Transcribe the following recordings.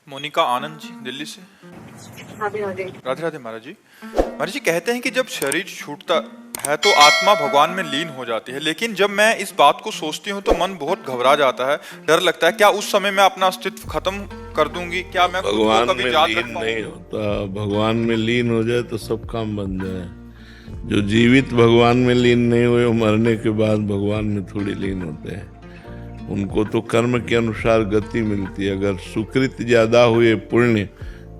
मोनिका आनंद जी, दिल्ली से। राधे राधे। राधे राधे महाराज जी। महाराज जी कहते हैं कि जब शरीर छूटता है तो आत्मा भगवान में लीन हो जाती है, लेकिन जब मैं इस बात को सोचती हूँ तो मन बहुत घबरा जाता है, डर लगता है क्या उस समय मैं अपना अस्तित्व खत्म कर दूंगी, क्या मैं खुद को भगवान कभी में याद लीन रख नहीं पाऊंगी? होता। भगवान में लीन हो जाए तो सब काम बन जाए। जो जीवित भगवान में लीन नहीं हुए, वो मरने के बाद भगवान में थोड़ी लीन होते हैं। उनको तो कर्म के अनुसार गति मिलती है। अगर सुकृत ज्यादा हुए पुण्य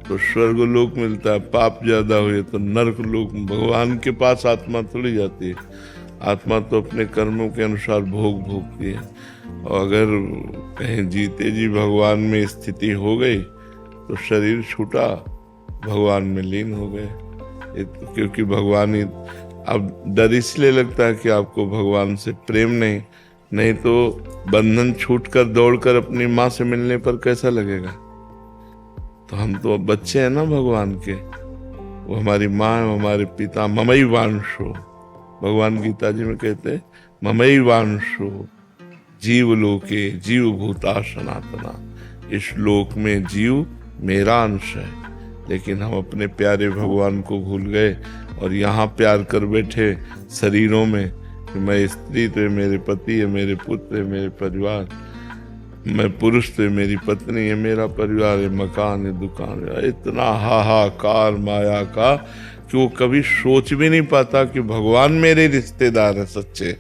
तो स्वर्ग लोक मिलता है, पाप ज्यादा हुए तो नरक लोक। भगवान के पास आत्मा थोड़ी जाती है। आत्मा तो अपने कर्मों के अनुसार भोग भोगती है। और अगर कहीं जीते जी भगवान में स्थिति हो गई तो शरीर छूटा, भगवान में लीन हो गए। क्योंकि भगवान ही, अब डर इसलिए लगता है कि आपको भगवान से प्रेम नहीं तो बंधन छूटकर दौड़कर अपनी माँ से मिलने पर कैसा लगेगा। तो हम तो अब बच्चे हैं ना भगवान के। वो हमारी माँ है, वो हमारे पिता। ममई वांशो, भगवान गीता जी में कहते हैं ममई वांशो जीव लोके जीव भूता सनातना। इस लोक में जीव मेरा अंश है, लेकिन हम अपने प्यारे भगवान को भूल गए और यहाँ प्यार कर बैठे शरीरों में कि मैं स्त्री तो मेरे पति है, मेरे पुत्र है, मेरे परिवार, मैं पुरुष तो मेरी पत्नी है, मेरा परिवार है, मकान है, दुकान है। इतना हाहाकार माया का कि वो कभी सोच भी नहीं पाता कि भगवान मेरे रिश्तेदार है सच्चे,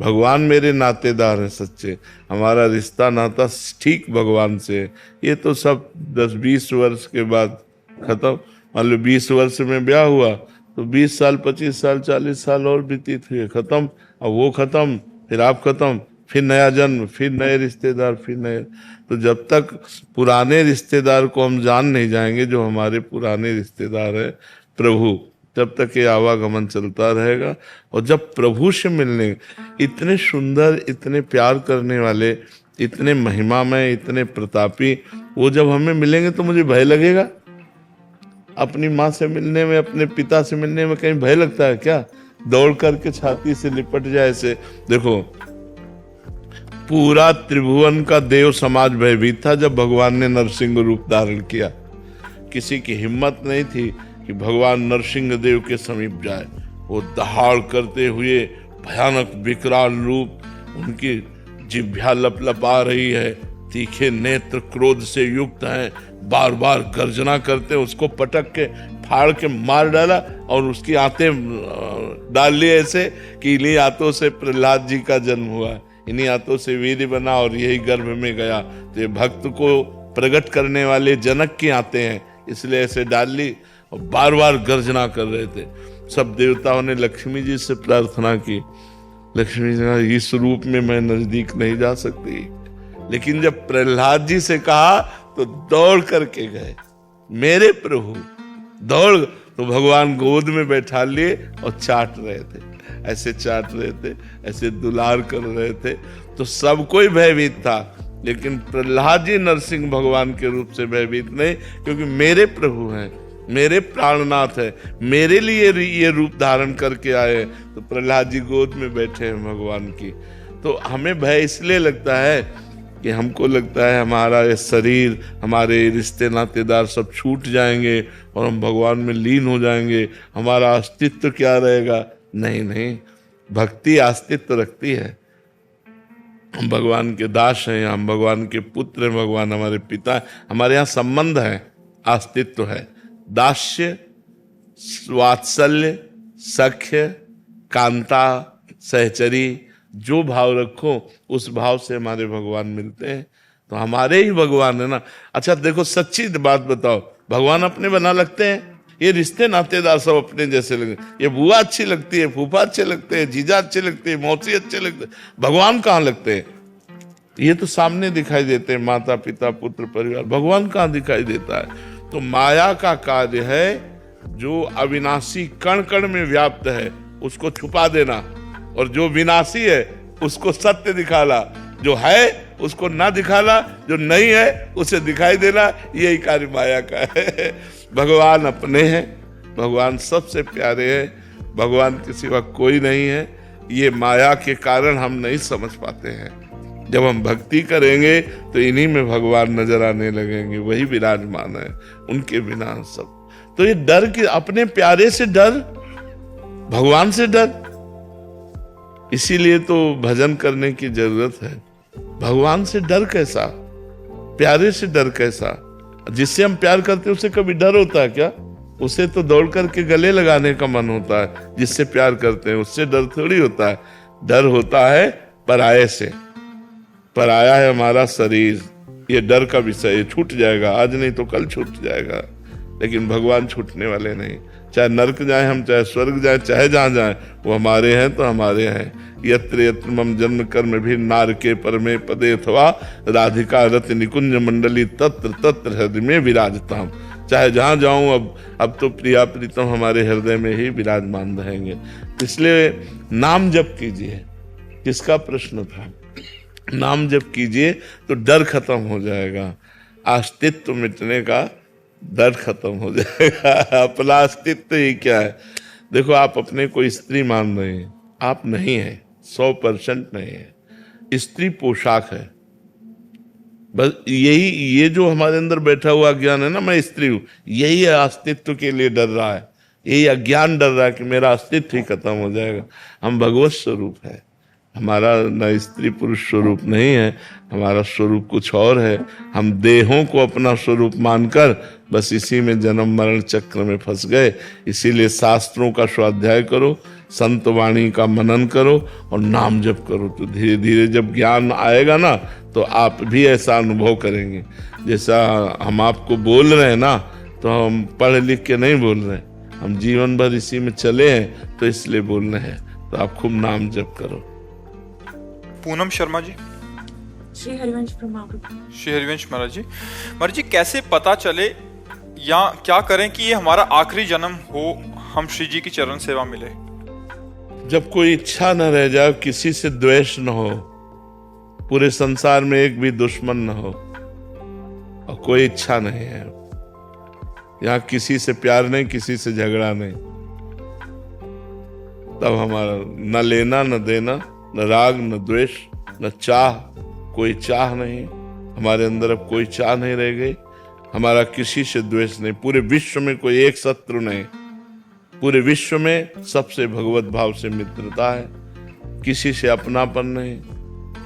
भगवान मेरे नातेदार है सच्चे। हमारा रिश्ता नाता ठीक भगवान से। ये तो सब 10-20 वर्ष के बाद खत्म। मान लो 20 वर्ष में ब्याह हुआ तो 20 साल 25 साल 40 साल और व्यतीत हुए, खत्म। अब वो खत्म, फिर आप खत्म, फिर नया जन्म, फिर नए रिश्तेदार, फिर नए। तो जब तक पुराने रिश्तेदार को हम जान नहीं जाएंगे, जो हमारे पुराने रिश्तेदार है प्रभु, तब तक ये आवागमन चलता रहेगा। और जब प्रभु से मिलने, इतने सुंदर, इतने प्यार करने वाले, इतने महिमामय, इतने प्रतापी, वो जब हमें मिलेंगे तो मुझे भय लगेगा। अपनी माँ से मिलने में, अपने पिता से मिलने में कहीं भय लगता है क्या? दौड़ करके छाती से लिपट जाए ऐसे। देखो, पूरा त्रिभुवन का देव समाज भयभीत था जब भगवान ने नरसिंह रूप धारण किया। किसी की हिम्मत नहीं थी कि भगवान नरसिंह देव के समीप जाए। वो दहाड़ करते हुए भयानक विकराल रूप, उनकी जिह्वा लपलपा रही है, तीखे नेत्र क्रोध से युक्त हैं, बार बार गर्जना करते, उसको पटक के फाड़ के मार डाला और उसकी आंतें डाल ली ऐसे कि इन्हीं आंतों से प्रहलाद जी का जन्म हुआ, इन्हीं आंतों से वीर बना और यही गर्भ में गया। तो ये भक्त को प्रकट करने वाले जनक की आंतें हैं, इसलिए ऐसे डाल ली और बार बार गर्जना कर रहे थे। सब देवताओं ने लक्ष्मी जी से प्रार्थना की। लक्ष्मी जी ने, इस रूप में मैं नजदीक नहीं जा सकती। लेकिन जब प्रहलाद जी से कहा तो दौड़ करके गए मेरे प्रभु। दौड़ तो भगवान गोद में बैठा लिए और चाट रहे थे, ऐसे चाट रहे थे, ऐसे दुलार कर रहे थे। तो सब कोई भयभीत था, लेकिन प्रहलाद जी नरसिंह भगवान के रूप से भयभीत नहीं, क्योंकि मेरे प्रभु हैं, मेरे प्राणनाथ है, मेरे लिए ये रूप धारण करके आए। तो प्रहलाद जी गोद में बैठे हैं भगवान की। तो हमें भय इसलिए लगता है कि हमको लगता है हमारा ये शरीर, हमारे रिश्ते नातेदार सब छूट जाएंगे और हम भगवान में लीन हो जाएंगे, हमारा अस्तित्व क्या रहेगा। नहीं, भक्ति अस्तित्व रखती है। हम भगवान के दास हैं, हम भगवान के पुत्र हैं, भगवान हमारे पिता, हमारे यहाँ संबंध है, अस्तित्व है। दास्य, वात्सल्य, सख्य, कांता, सहचरी, जो भाव रखो उस भाव से हमारे भगवान मिलते हैं। तो हमारे ही भगवान है ना। अच्छा देखो, सच्ची बात बताओ, भगवान अपने बना लगते हैं? ये रिश्ते नातेदार सब अपने जैसे लगे। ये बुआ अच्छी लगती है, फूफा अच्छे लगते हैं, जीजा अच्छे लगते हैं, मौसी अच्छे लगते हैं, भगवान कहाँ लगते हैं? ये तो सामने दिखाई देते हैं, माता पिता पुत्र परिवार। भगवान कहाँ दिखाई देता है? तो माया का कार्य है जो अविनाशी कण कण में व्याप्त है उसको छुपा देना, और जो विनाशी है उसको सत्य दिखाना, जो है उसको ना दिखाना, जो नहीं है उसे दिखाई देना। यही कार्य माया का है। भगवान अपने हैं, भगवान सबसे प्यारे हैं, भगवान के सिवा कोई नहीं है। ये माया के कारण हम नहीं समझ पाते हैं। जब हम भक्ति करेंगे तो इन्हीं में भगवान नजर आने लगेंगे, वही विराजमान है, उनके बिना सब। तो ये डर कि अपने प्यारे से डर, भगवान से डर, इसीलिए तो भजन करने की जरूरत है। भगवान से डर कैसा, प्यारे से डर कैसा? जिससे हम प्यार करते हैं उससे कभी डर होता है क्या? उसे तो दौड़ करके गले लगाने का मन होता है। जिससे प्यार करते हैं उससे डर थोड़ी होता है। डर होता है पराये से। पराया है हमारा शरीर, ये डर का विषय, ये छूट जाएगा, आज नहीं तो कल छूट जाएगा। लेकिन भगवान छूटने वाले नहीं। चाहे नरक जाए हम, चाहे स्वर्ग जाए, चाहे जहां जाए, वो हमारे हैं तो हमारे हैं। यत्र यत्र मम जन्म कर्म भी नारके परमे पदे अथवा राधिका रति निकुंज मंडली तत्र तत्र हृदय में विराजताम। चाहे जहां जाऊं, अब तो प्रिया प्रीतम हमारे हृदय में ही विराजमान रहेंगे। इसलिए नाम जप कीजिए। किसका प्रश्न था? नाम जप कीजिए तो डर खत्म हो जाएगा। अस्तित्व मिटने का डर खत्म हो जाएगा। अपना अस्तित्व ही क्या है? देखो, आप अपने को स्त्री मान रहे हैं, आप नहीं है, 100% नहीं है। स्त्री पोशाक है। बस यही, ये जो हमारे अंदर बैठा हुआ अज्ञान है ना, मैं स्त्री हूं, यही अस्तित्व के लिए डर रहा है। यही अज्ञान डर रहा है कि मेरा अस्तित्व ही खत्म हो जाएगा। हम भगवत स्वरूप है, हमारा न स्त्री पुरुष स्वरूप नहीं है, हमारा स्वरूप कुछ और है। हम देहों को अपना स्वरूप मानकर बस इसी में जन्म मरण चक्र में फंस गए। इसीलिए शास्त्रों का स्वाध्याय करो, संत वाणी का मनन करो और नाम जप करो। तो धीरे धीरे जब ज्ञान आएगा ना, तो आप भी ऐसा अनुभव करेंगे। जैसा हम आपको बोल रहे हैं ना, तो हम पढ़ लिख के नहीं बोल रहे हैं, हम जीवन भर इसी में चले हैं, तो इसलिए बोल रहे हैं। तो आप खूब नाम जप करो। पूनम शर्मा जी। श्री हरिवंश प्रमाण। श्री हरिवंश महाराज जी। महाराज जी, कैसे पता चले या क्या करें कि ये हमारा आखिरी जन्म हो, हम श्री जी की चरण सेवा मिले? जब कोई इच्छा न रह जाए, किसी से द्वेष न हो, पूरे संसार में एक भी दुश्मन न हो और कोई इच्छा नहीं है, यहाँ किसी से प्यार नहीं, किसी से झगड़ा नहीं, तब हमारा न लेना न देना, न राग न द्वेष न चाह, कोई चाह नहीं हमारे अंदर। अब कोई चाह नहीं रह गई, हमारा किसी से द्वेष नहीं। पूरे विश्व में कोई एक शत्रु नहीं, पूरे विश्व में सबसे भगवत भाव से मित्रता है। किसी से अपनापन नहीं,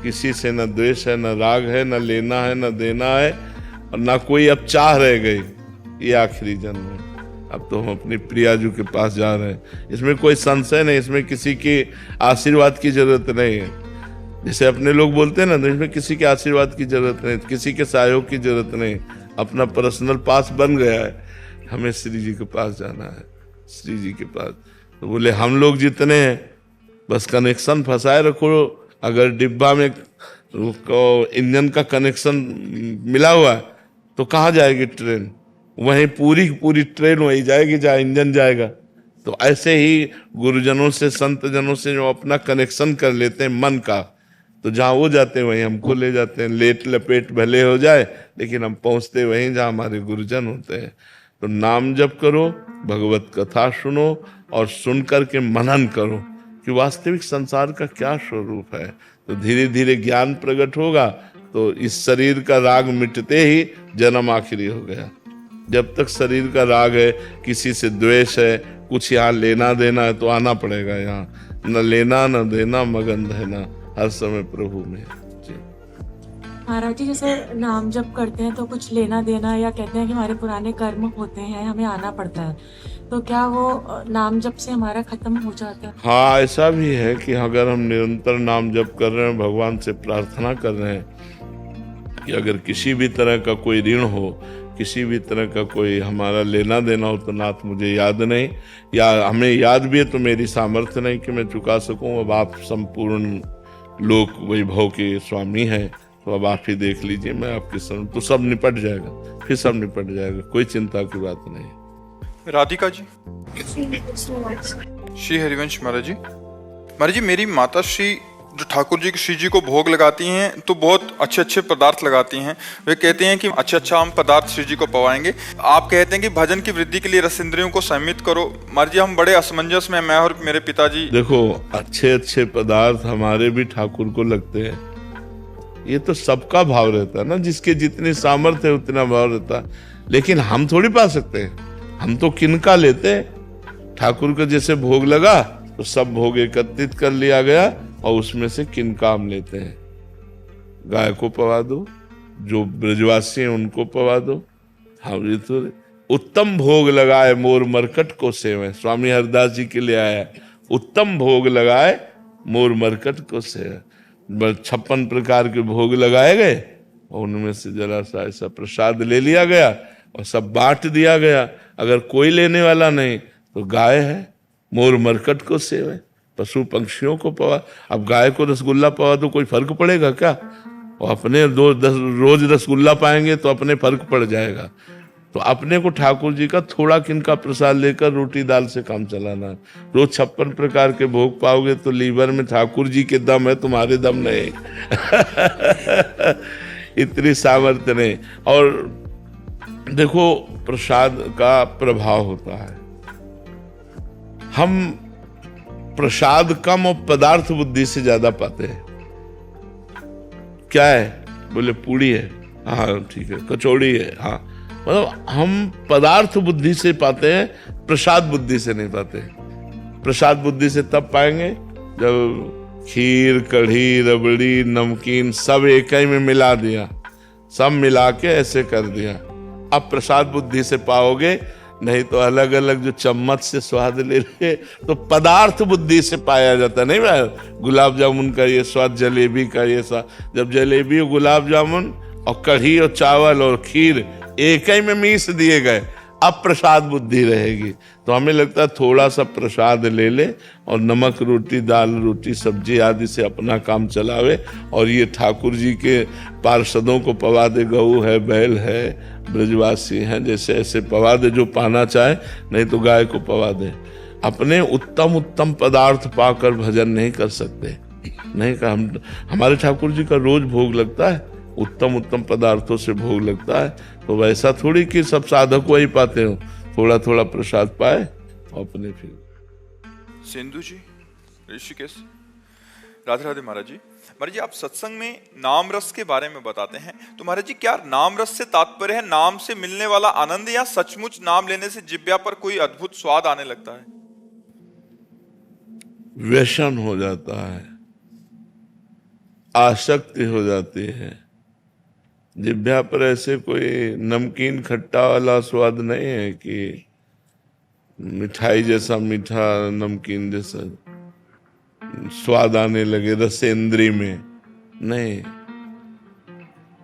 किसी से न द्वेष है, न राग है, न लेना है, न देना है, और न कोई अब चाह रह गई। ये आखिरी जन्म है। अब तो हम अपनी प्रियाजू के पास जा रहे हैं, इसमें कोई संशय नहीं, इसमें किसी के आशीर्वाद की जरूरत नहीं है। जैसे अपने लोग बोलते हैं ना, तो इसमें किसी के आशीर्वाद की जरूरत नहीं, किसी के सहयोग की जरूरत नहीं। अपना पर्सनल पास बन गया है, हमें श्री जी के पास जाना है, श्री जी के पास। तो बोले हम लोग जितने हैं, बस कनेक्शन फंसाए रखो। अगर डिब्बा में इंजन का कनेक्शन मिला हुआ है तो कहाँ जाएगी ट्रेन? वहीं पूरी पूरी ट्रेन वही जाएगी जहाँ इंजन जाएगा। तो ऐसे ही गुरुजनों से, संत जनों से जो अपना कनेक्शन कर लेते हैं मन का, तो जहाँ वो जाते हैं वहीं हमको ले जाते हैं। लेट लपेट भले हो जाए, लेकिन हम पहुँचते वहीं जहाँ हमारे गुरुजन होते हैं। तो नाम जप करो, भगवत कथा सुनो और सुन करके मनन करो कि वास्तविक संसार का क्या स्वरूप है। तो धीरे धीरे ज्ञान प्रकट होगा। तो इस शरीर का राग मिटते ही जन्म आखिरी हो गया। जब तक शरीर का राग है, किसी से द्वेष है, कुछ यहाँ लेना देना है, तो आना पड़ेगा यहाँ। न लेना न देना, मगन रहना हर समय प्रभु में। महाराज जी, जैसे नाम जप करते हैं तो कुछ लेना देना, या कहते हैं कि हमारे पुराने कर्म होते हैं, हमें आना पड़ता है, तो क्या वो नाम जप से हमारा खत्म हो जाता है? हाँ, ऐसा भी है कि अगर हम निरंतर नाम जप कर रहे हैं, भगवान से प्रार्थना कर रहे हैं कि अगर किसी भी तरह का कोई ऋण हो, किसी भी तरह का कोई हमारा लेना देना हो, तो नाथ मुझे याद नहीं, या हमें याद भी है तो मेरी सामर्थ्य नहीं कि मैं चुका सकूं। अब आप संपूर्ण लोक वैभव के स्वामी हैं, तो अब आप ही देख लीजिए, मैं आपके सामने, तो सब निपट जाएगा, फिर सब निपट जाएगा, कोई चिंता की बात नहीं। राधिका जी। श्री हरिवंश महाराज जी। महाराज जी, मेरी माता श्री जो ठाकुर जी श्री जी को भोग लगाती हैं, तो बहुत अच्छे अच्छे पदार्थ लगाती हैं। वे कहते हैं कि अच्छा हम पदार्थ श्री जी को पवाएंगे। आप कहते हैं कि भजन की वृद्धि के लिए रस इंद्रियों को संयमित करो। महाराज जी, हम बड़े असमंजस में, मैं और मेरे पिताजी। देखो, अच्छे अच्छे पदार्थ हमारे भी ठाकुर को लगते हैं, ये तो सबका भाव रहता है ना, जिसके जितनी सामर्थ्य है उतना भाव रहता है। लेकिन हम थोड़ी पा सकते हैं, हम तो किनका लेते हैं। ठाकुर को जैसे भोग लगा तो सब भोग एकत्रित कर लिया गया और उसमें से किनका हम लेते हैं। गाय को पवा दो, जो ब्रजवासी हैं उनको पवा दो। हम ये तो उत्तम भोग लगाए मोर मरकट को सेवे, स्वामी हरदास जी के लिए आया, उत्तम भोग लगाए मोर मरकट को सेवे। 56 प्रकार के भोग लगाए गए और उनमें से जरा सा ऐसा प्रसाद ले लिया गया और सब बांट दिया गया। अगर कोई लेने वाला नहीं तो गाय है, मोर मरकट को सेवे, पशु पंक्षियों को पवा। अब गाय को रसगुल्ला पवा तो कोई फर्क पड़ेगा क्या? और अपने रोज रसगुल्ला पाएंगे तो अपने फर्क पड़ जाएगा। तो अपने को ठाकुर जी का थोड़ा किनका प्रसाद लेकर रोटी दाल से काम चलाना। रोज 56 प्रकार के भोग पाओगे तो लीवर में ठाकुर जी के दम है, तुम्हारे दम नहीं। इतनी सामर्थ्य नहीं। और देखो प्रसाद का प्रभाव होता है। हम प्रसाद कम और पदार्थ बुद्धि से ज्यादा पाते हैं। क्या है? बोले पूड़ी है, हाँ ठीक है, कचौड़ी है, हाँ। मतलब हम पदार्थ बुद्धि से पाते हैं, प्रसाद बुद्धि से नहीं पाते। प्रसाद बुद्धि से तब पाएंगे जब खीर, कढ़ी, रबड़ी, नमकीन सब एक ही में मिला दिया, सब मिला के ऐसे कर दिया। अब प्रसाद बुद्धि से पाओगे, नहीं तो अलग अलग जो चम्मच से स्वाद ले ले तो पदार्थ बुद्धि से पाया जाता। नहीं भाई, गुलाब जामुन का ये स्वाद, जलेबी का ये स्वाद। जब जलेबी और गुलाब जामुन और कढ़ी और चावल और खीर एक ही में मीस दिए गए, अब प्रसाद बुद्धि रहेगी। तो हमें लगता है थोड़ा सा प्रसाद ले ले और नमक रोटी, दाल रोटी, सब्जी आदि से अपना काम चलावे और ये ठाकुर जी के पार्षदों को पवा दे। गऊ है, बैल है, ब्रजवासी हैं, जैसे ऐसे पवा दे जो पाना चाहे, नहीं तो गाय को पवा दे। अपने उत्तम उत्तम पदार्थ पाकर भजन नहीं कर सकते। नहीं का हमारे ठाकुर जी का रोज भोग लगता है, उत्तम उत्तम पदार्थों से भोग लगता है। तो वैसा थोड़ी कि सब साधक वही पाते हो, थोड़ा थोड़ा प्रसाद पाए और अपने फिर। सिंधु जी, ऋषिकेश, राधे राधे महाराज जी। महाराज जी, आप सत्संग में नाम रस के बारे में बताते हैं, तो महाराज जी क्या नाम रस से तात्पर्य है नाम से मिलने वाला आनंद, या सचमुच नाम लेने से जिह्वा पर कोई अद्भुत स्वाद आने लगता है? व्यसन हो जाता है, आसक्ति हो जाती है। जिह्वा पर ऐसे कोई नमकीन खट्टा वाला स्वाद नहीं है कि मिठाई जैसा मीठा, नमकीन जैसा स्वाद आने लगे रसेंद्री में। नहीं,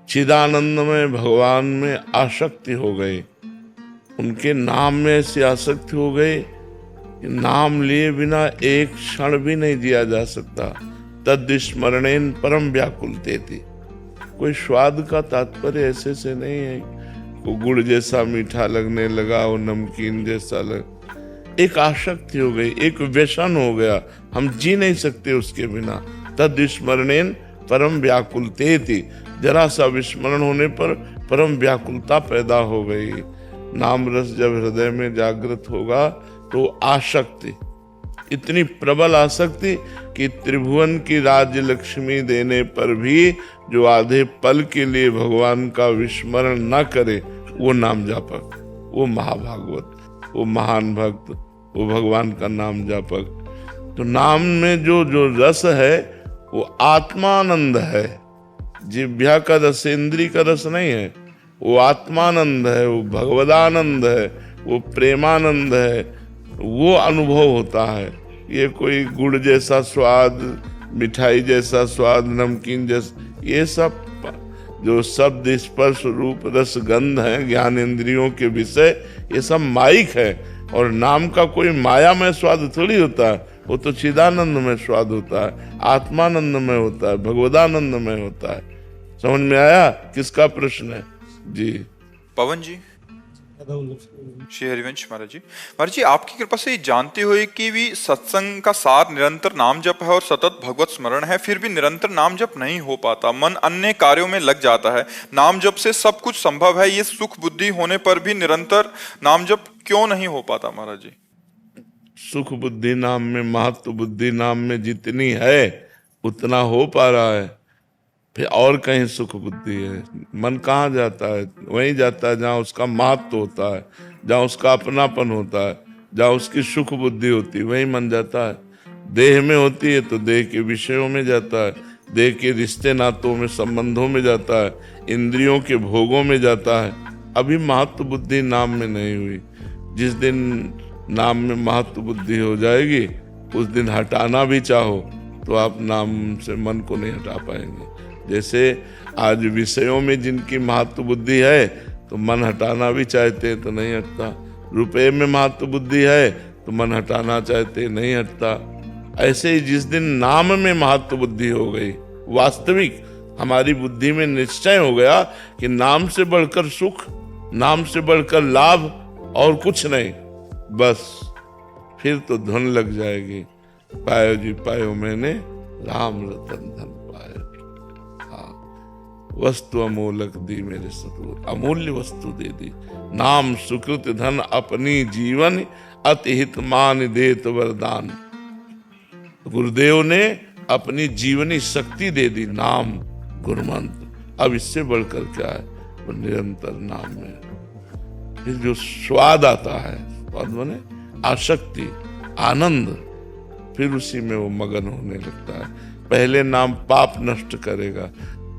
चिदानंद में भगवान में आसक्ति हो गई, उनके नाम में ऐसी आसक्ति हो गई कि नाम लिए बिना एक क्षण भी नहीं जिया जा सकता। तद स्मरणेन परम व्याकुलते थी। कोई स्वाद का तात्पर्य ऐसे से नहीं है वो गुड़ जैसा मीठा लगने लगा, वो नमकीन जैसा लग, एक आसक्ति हो गई, एक व्यसन हो गया, हम जी नहीं सकते उसके बिना। तद स्मरणेन परम व्याकुलते थी। जरा सा विस्मरण होने पर परम व्याकुलता पैदा हो गई। नाम रस जब हृदय में जागृत होगा तो आसक्ति, इतनी प्रबल आसक्ति कि त्रिभुवन की राज्य लक्ष्मी देने पर भी जो आधे पल के लिए भगवान का विस्मरण न करे, वो नाम जापक, वो महाभागवत, वो महान भक्त, वो भगवान का नाम जापक। तो नाम में जो जो रस है वो आत्मानंद है। जिह्वा का रस इंद्री का रस नहीं है, वो आत्मानंद है, वो भगवदानंद है, वो प्रेमानंद है, वो अनुभव होता है। ये कोई गुड़ जैसा स्वाद, मिठाई जैसा स्वाद, नमकीन जैसा, ये सब जो शब्द स्पर्श रूप रस गंध है ज्ञान इंद्रियों के विषय, ये सब माइक है। और नाम का कोई माया में स्वाद थोड़ी होता है, वो तो चिदानंद में स्वाद होता है, आत्मानंद में होता है, भगवदानंद में होता है। समझ में आया किसका प्रश्न है? जी पवन जी, श्री हरिवंश महाराज जी। महाराज जी, आपकी कृपा से जानते हुए कि भी सत्संग का सार निरंतर नाम जप है और सतत भगवत स्मरण है, फिर भी निरंतर नाम जप नहीं हो पाता, मन अन्य कार्यों में लग जाता है। नाम जप से सब कुछ संभव है, ये सुख बुद्धि होने पर भी निरंतर नाम जप क्यों नहीं हो पाता महाराज जी? सुख बुद्धि नाम में, महत्व बुद्धि नाम में जितनी है उतना हो पा रहा है। फिर और कहीं सुख बुद्धि है। मन कहाँ जाता है? वहीं जाता है जहाँ उसका महत्व होता है, जहाँ उसका अपनापन होता है, जहाँ उसकी सुख बुद्धि होती है, वहीं मन जाता है। देह में होती है तो देह के विषयों में जाता है, देह के रिश्ते नातों में, संबंधों में जाता है, इंद्रियों के भोगों में जाता है। अभी महत्व बुद्धि नाम में नहीं हुई। जिस दिन नाम में महत्व बुद्धि हो जाएगी, उस दिन हटाना भी चाहो तो आप नाम से मन को नहीं हटा पाएंगे। जैसे आज विषयों में जिनकी महत्व बुद्धि है तो मन हटाना भी चाहते हैं तो नहीं हटता। रुपए में महत्व बुद्धि है तो मन हटाना चाहते नहीं हटता। ऐसे ही जिस दिन नाम में महत्व बुद्धि हो गई, वास्तविक हमारी बुद्धि में निश्चय हो गया कि नाम से बढ़कर सुख, नाम से बढ़कर लाभ और कुछ नहीं, बस फिर तो धन लग जाएगी। पायो जी पायो मैंने राम रतन धन पायो। हाँ, वस्तु अमूलक दी मेरे सतगुरु, अमूल्य वस्तु दे दी। नाम सुकृत धन अपनी जीवन, अति हित मान देत वरदान। गुरुदेव ने अपनी जीवनी शक्ति दे दी, नाम गुरुमंत्र। अब इससे बढ़कर क्या है? वो निरंतर नाम में फिर जो स्वाद आता है, स्वाद माने आसक्ति, आनंद, फिर उसी में वो मगन होने लगता है। पहले नाम पाप नष्ट करेगा।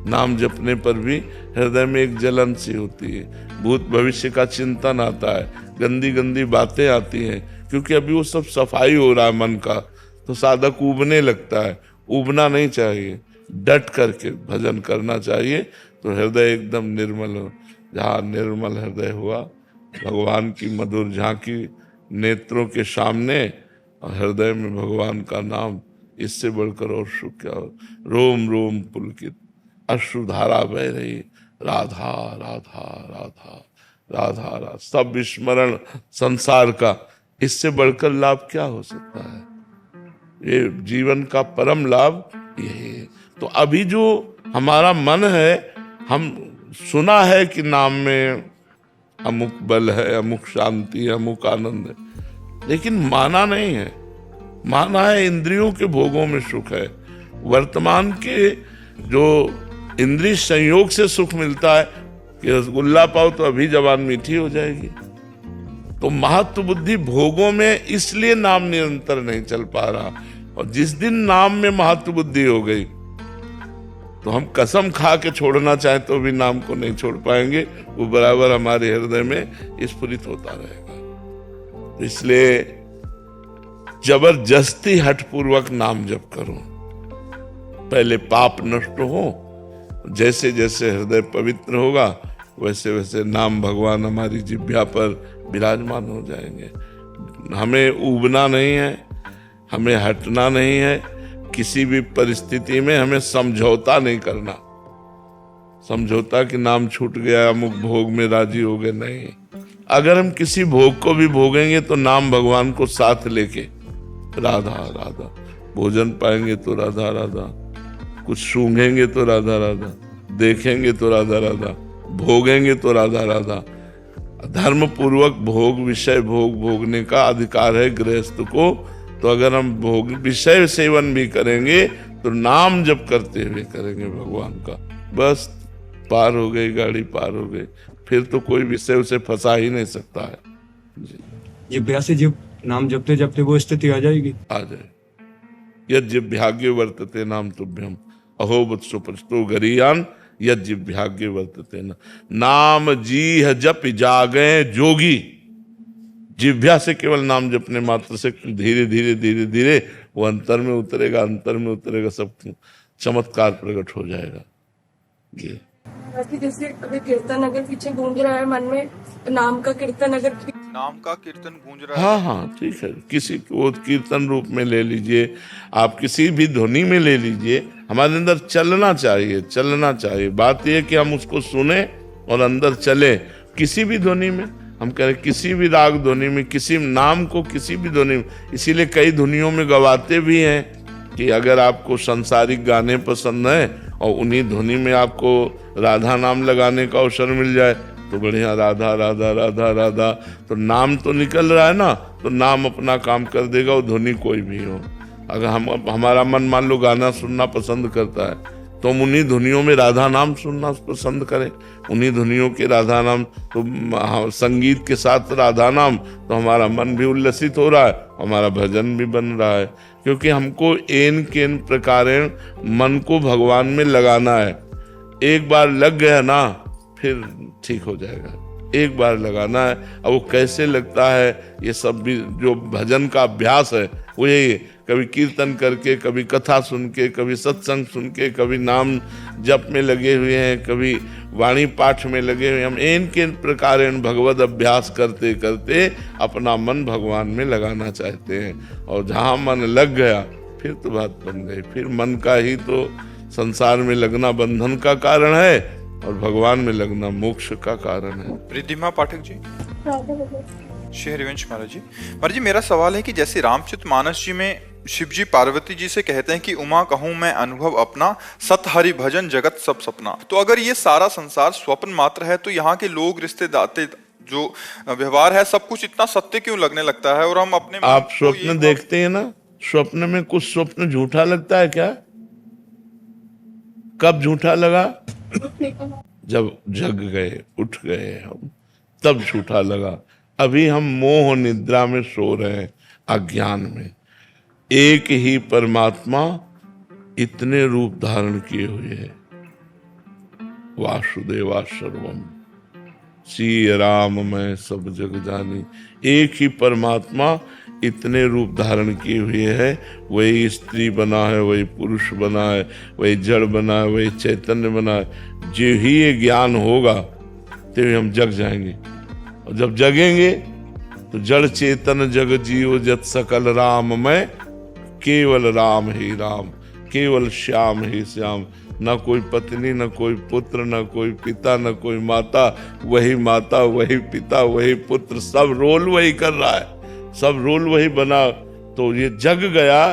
नाम जपने पर भी हृदय में एक जलन सी होती है, भूत भविष्य का चिंतन आता है, गंदी गंदी बातें आती हैं, क्योंकि अभी वो सब सफाई हो रहा है मन का। तो साधक उबने लगता है। उबना नहीं चाहिए, डट करके भजन करना चाहिए, तो हृदय एकदम निर्मल हो। जहाँ निर्मल हृदय हुआ, भगवान की मधुर झांकी नेत्रों के सामने और हृदय में भगवान का नाम, इससे बढ़कर और सुख क्या हो? रोम रोम पुलकित अश्रुधारा बह रही, राधा राधा राधा राधा राधा, सब विस्मरण संसार का, इससे बढ़कर लाभ क्या हो सकता है? ये जीवन का परम लाभ यही है। तो अभी जो हमारा मन है, हम सुना है कि नाम में अमुक बल है, अमुक शांति है, अमुक आनंद है, लेकिन माना नहीं है। माना है इंद्रियों के भोगों में सुख है। वर्तमान के जो इंद्रिय संयोग से सुख मिलता है कि रसगुल्ला पाओ तो अभी जबान मीठी हो जाएगी। तो महत्व बुद्धि भोगों में, इसलिए नाम निरंतर नहीं चल पा रहा। और जिस दिन नाम में महत्व बुद्धि हो गई तो हम कसम खा के छोड़ना चाहे तो भी नाम को नहीं छोड़ पाएंगे। वो बराबर हमारे हृदय में स्फुरित होता रहेगा। इसलिए जबरदस्ती हठपूर्वक नाम जप करो, पहले पाप नष्ट हो। जैसे जैसे हृदय पवित्र होगा वैसे वैसे नाम भगवान हमारी जिह्वा पर विराजमान हो जाएंगे। हमें उबना नहीं है, हमें हटना नहीं है। किसी भी परिस्थिति में हमें समझौता नहीं करना। समझौता कि नाम छूट गया, अमुक भोग में राजी हो गए, नहीं। अगर हम किसी भोग को भी भोगेंगे तो नाम भगवान को साथ लेके, राधा राधा, भोजन पाएंगे तो राधा राधा, कुछ सूंघेंगे तो राधा राधा, देखेंगे तो राधा राधा, भोगेंगे तो राधा राधा। धर्म पूर्वक भोग, विषय भोग भोगने का अधिकार है गृहस्थ को। तो अगर हम भोग विषय सेवन भी करेंगे तो नाम जप करते हुए करेंगे भगवान का, बस पार हो गई गाड़ी, पार हो गई। फिर तो कोई विषय उसे फंसा ही नहीं सकता है। जिह्वा से जब नाम जपते जपते वो स्थिति आ जाएगी, आ जाए। यद जिह्वाग्ये वर्तते नाम तुभ्यम अहो वत्सो पचतो गरीयान यद जिह्वाग्ये वर्तते नाम जीह जप जागे जोगी। जिह्वा से केवल नाम जपने मात्र से धीरे धीरे धीरे धीरे वो अंतर में उतरेगा, अंतर में उतरेगा, सब चमत्कार प्रकट हो जाएगा। ये जैसे अभी कीर्तन अगर पीछे गूंज रहा है मन में, नाम का कीर्तन अगर नाम का कीर्तन गूंज रहा है। हाँ हाँ ठीक है, किसी को कीर्तन रूप में ले लीजिए, आप किसी भी ध्वनि में ले लीजिए, हमारे अंदर चलना चाहिए, चलना चाहिए। बात यह कि हम उसको सुने और अंदर चले। किसी भी ध्वनि में, हम कह रहे किसी भी राग ध्वनि में, किसी नाम को किसी भी ध्वनि में, इसीलिए कई ध्वनियों में गवाते भी हैं कि अगर आपको सांसारिक गाने पसंद है और उन्हीं ध्वनि में आपको राधा नाम लगाने का अवसर मिल जाए तो बढ़िया, राधा राधा राधा राधा, तो नाम तो निकल रहा है ना, तो नाम अपना काम कर देगा, वो ध्वनि कोई भी हो। अगर हमारा मन मान लो गाना सुनना पसंद करता है तो हम उन्हीं धुनियों में राधा नाम सुनना पसंद करें, उन्हीं धुनियों के राधा नाम। तो संगीत के साथ राधा नाम, तो हमारा मन भी उल्लसित हो रहा है, हमारा भजन भी बन रहा है। क्योंकि हमको एन केन प्रकारेण मन को भगवान में लगाना है। एक बार लग गया ना फिर ठीक हो जाएगा, एक बार लगाना है। अब वो कैसे लगता है, ये सब भी जो भजन का अभ्यास है वो यही है। कभी कीर्तन करके, कभी कथा सुन के, कभी सत्संग सुन के, कभी नाम जप में लगे हुए हैं, कभी वाणी पाठ में लगे हुए हैं। हम इनके प्रकार भगवत अभ्यास करते करते अपना मन भगवान में लगाना चाहते हैं। और जहाँ मन लग गया फिर तो बात बन गई। फिर मन का ही तो संसार में लगना बंधन का कारण है और भगवान में लगना मोक्ष का कारण है। रिद्धिमा पाठक जी। राधे राधे। श्री हरिवंश महाराज जी। महाराज जी, मेरा सवाल है कि जैसे रामचरितमानस जी में शिव जी पार्वती जी से कहते हैं कि उमा कहूं मैं अनुभव अपना, सत हरि भजन जगत सब सपना। तो अगर ये सारा संसार स्वप्न मात्र है तो यहाँ के लोग, रिश्ते दाते, जो व्यवहार है, सब कुछ इतना सत्य क्यों लगने लगता है? और हम अपने आप स्वप्न देखते हैं ना, स्वप्न में कुछ स्वप्न झूठा लगता है क्या? कब झूठा लगा? जब जग गए, उठ गए हम, तब झूठा लगा। अभी हम मोह निद्रा में सो रहे हैं, अज्ञान में। एक ही परमात्मा इतने रूप धारण किए हुए है। वासुदेवा सर्वम, श्री राम मैं सब जग जानी। एक ही परमात्मा इतने रूप धारण किए हुए है। वही स्त्री बना है, वही पुरुष बना है, वही जड़ बना है, वही चैतन्य बना है। जो ही ये ज्ञान होगा तभी हम जग जाएंगे। और जब जगेंगे तो जड़ चेतन जग जीव जत सकल राम मैं, केवल राम ही राम, केवल श्याम ही श्याम। न कोई पत्नी, न कोई पुत्र, न कोई पिता, न कोई माता। वही माता, वही पिता, वही पुत्र, सब रोल वही कर रहा है, सब रोल वही बना। तो ये जग गया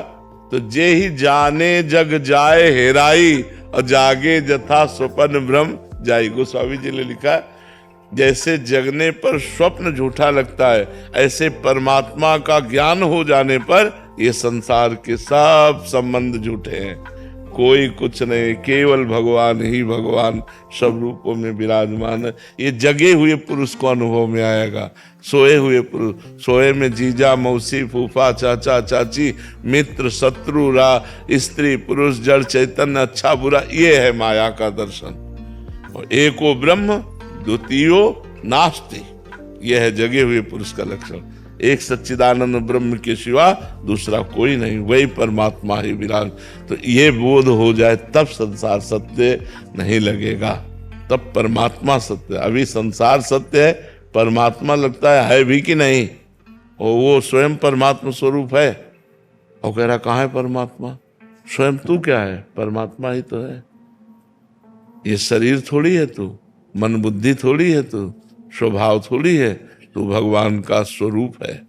तो जे ही जाने जग जाए हेराई, और जागे जथा स्वप्न भ्रम जाई। गोस्वामी जी ने लिखा, जैसे जगने पर स्वप्न झूठा लगता है, ऐसे परमात्मा का ज्ञान हो जाने पर ये संसार के सब संबंध झूठे हैं। कोई कुछ नहीं, केवल भगवान ही भगवान सब रूपों में विराजमान है। ये जगे हुए पुरुष को अनुभव में आएगा। सोए हुए पुरुष, सोए में जीजा मौसी फूफा चाचा चाची मित्र शत्रु रा स्त्री पुरुष जड़ चैतन्य अच्छा बुरा, ये है माया का दर्शन। और एको ब्रह्म द्वितीयो नास्ति, यह है जगे हुए पुरुष का लक्षण। एक सच्चिदानंद ब्रह्म के सिवा दूसरा कोई नहीं, वही परमात्मा ही विराज। तो ये बोध हो जाए तब संसार सत्य नहीं लगेगा, तब परमात्मा सत्य। अभी संसार सत्य है, परमात्मा लगता है भी कि नहीं। और वो स्वयं परमात्मा स्वरूप है। और कह रहा कहाँ है परमात्मा? स्वयं तू क्या है? परमात्मा ही तो है। ये शरीर थोड़ी है तू, मन बुद्धि थोड़ी है तू, स्वभाव थोड़ी है तू, भगवान का स्वरूप है।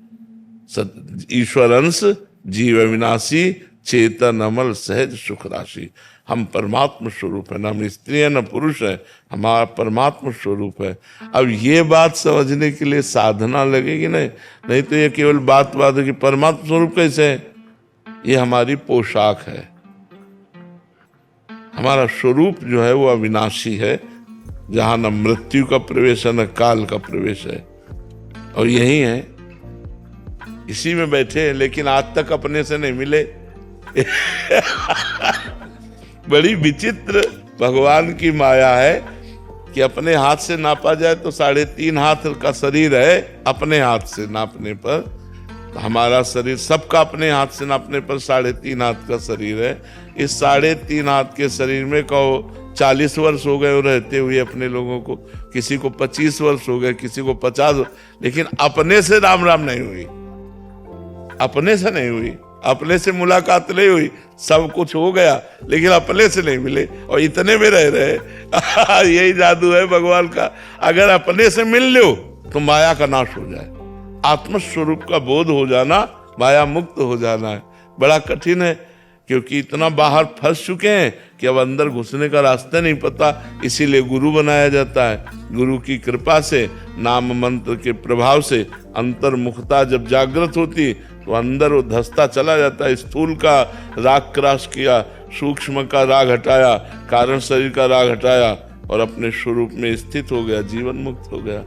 ईश्वर अंश जीव अविनाशी चेतन अमल सहज सुख राशि। हम परमात्मा स्वरूप है, न हम स्त्री है न पुरुष है, हमारा परमात्मा स्वरूप है। अब ये बात समझने के लिए साधना लगेगी नहीं तो ये केवल बात है कि परमात्मा स्वरूप कैसे है। ये हमारी पोशाक है। हमारा स्वरूप जो है वो अविनाशी है, जहां न मृत्यु का प्रवेश है न काल का प्रवेश है। और यही है, इसी में बैठे हैं, लेकिन आज तक अपने से नहीं मिले। बड़ी विचित्र भगवान की माया है कि अपने हाथ से नापा जाए तो 3.5 हाथ का शरीर है। अपने हाथ से नापने पर हमारा शरीर, सबका अपने हाथ से नापने पर 3.5 हाथ का शरीर है। इस 3.5 हाथ के शरीर में कहो 40 वर्ष हो गए रहते हुए अपने लोगों को, किसी को 25 वर्ष हो गए, किसी को 50, लेकिन अपने से राम राम नहीं हुई, अपने से नहीं हुई, अपने से मुलाकात नहीं हुई। सब कुछ हो गया लेकिन अपने से नहीं मिले और इतने में रह रहे। यही जादू है भगवान का। अगर अपने से मिल लो तो माया का नाश हो जाए। आत्मस्वरूप का बोध हो जाना, माया मुक्त हो जाना है। बड़ा कठिन है, क्योंकि इतना बाहर फंस चुके हैं कि अब अंदर घुसने का रास्ता नहीं पता। इसीलिए गुरु बनाया जाता है। गुरु की कृपा से, नाम मंत्र के प्रभाव से अंतर्मुखता जब जागृत होती तो अंदर वो धसता चला जाता है। स्थूल का राग क्रास किया, सूक्ष्म का राग हटाया, कारण शरीर का राग हटाया और अपने स्वरूप में स्थित हो गया, जीवन मुक्त हो गया।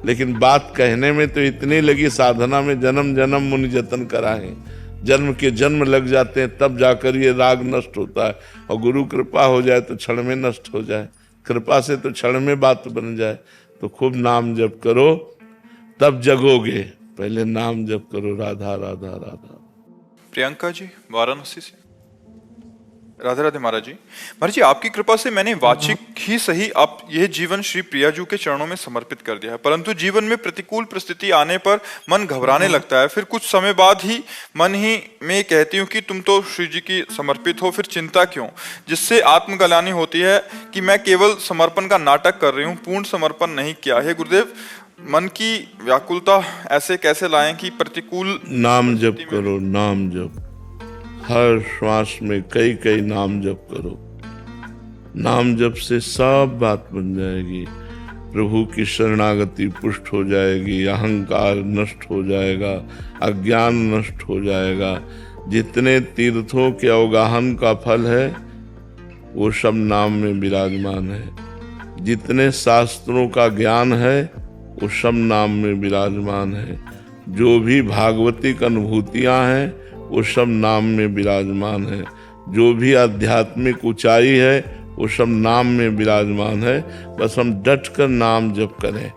लेकिन बात कहने में तो इतनी लगी, साधना में जन्म जन्म मुनि जतन कराए, जन्म के जन्म लग जाते हैं, तब जाकर ये राग नष्ट होता है। और गुरु कृपा हो जाए तो क्षण में नष्ट हो जाए, कृपा से तो क्षण में बात बन जाए। तो खूब नाम जप करो, तब जगोगे। पहले नाम जप करो, राधा राधा राधा। प्रियंका जी वाराणसी से। राधे राधे महाराज जी। महाराज जी, आपकी कृपा से मैंने वाचिक ही सही आप यह जीवन श्री प्रियाजू के चरणों में समर्पित कर दिया है, परंतु जीवन में प्रतिकूल परिस्थिति आने पर मन घबराने लगता है। फिर कुछ समय बाद ही मन ही में कहती हूँ कि तुम तो श्री जी की समर्पित हो, फिर चिंता क्यों, जिससे आत्मग्लानि होती है कि मैं केवल समर्पण का नाटक कर रही हूँ, पूर्ण समर्पण नहीं किया है। गुरुदेव, मन की व्याकुलता ऐसे कैसे लाएं कि प्रतिकूल नाम जप करो, नाम जप। हर श्वास में कई कई नाम जप करो। नाम जप से सब बात बन जाएगी। प्रभु की शरणागति पुष्ट हो जाएगी, अहंकार नष्ट हो जाएगा, अज्ञान नष्ट हो जाएगा। जितने तीर्थों के अवगाहन का फल है वो सब नाम में विराजमान है। जितने शास्त्रों का ज्ञान है वो सब नाम में विराजमान है। जो भी भागवतिक अनुभूतियां हैं वो सब नाम में विराजमान है। जो भी आध्यात्मिक ऊंचाई है वो सब नाम में विराजमान है। बस हम डट कर नाम जप करें।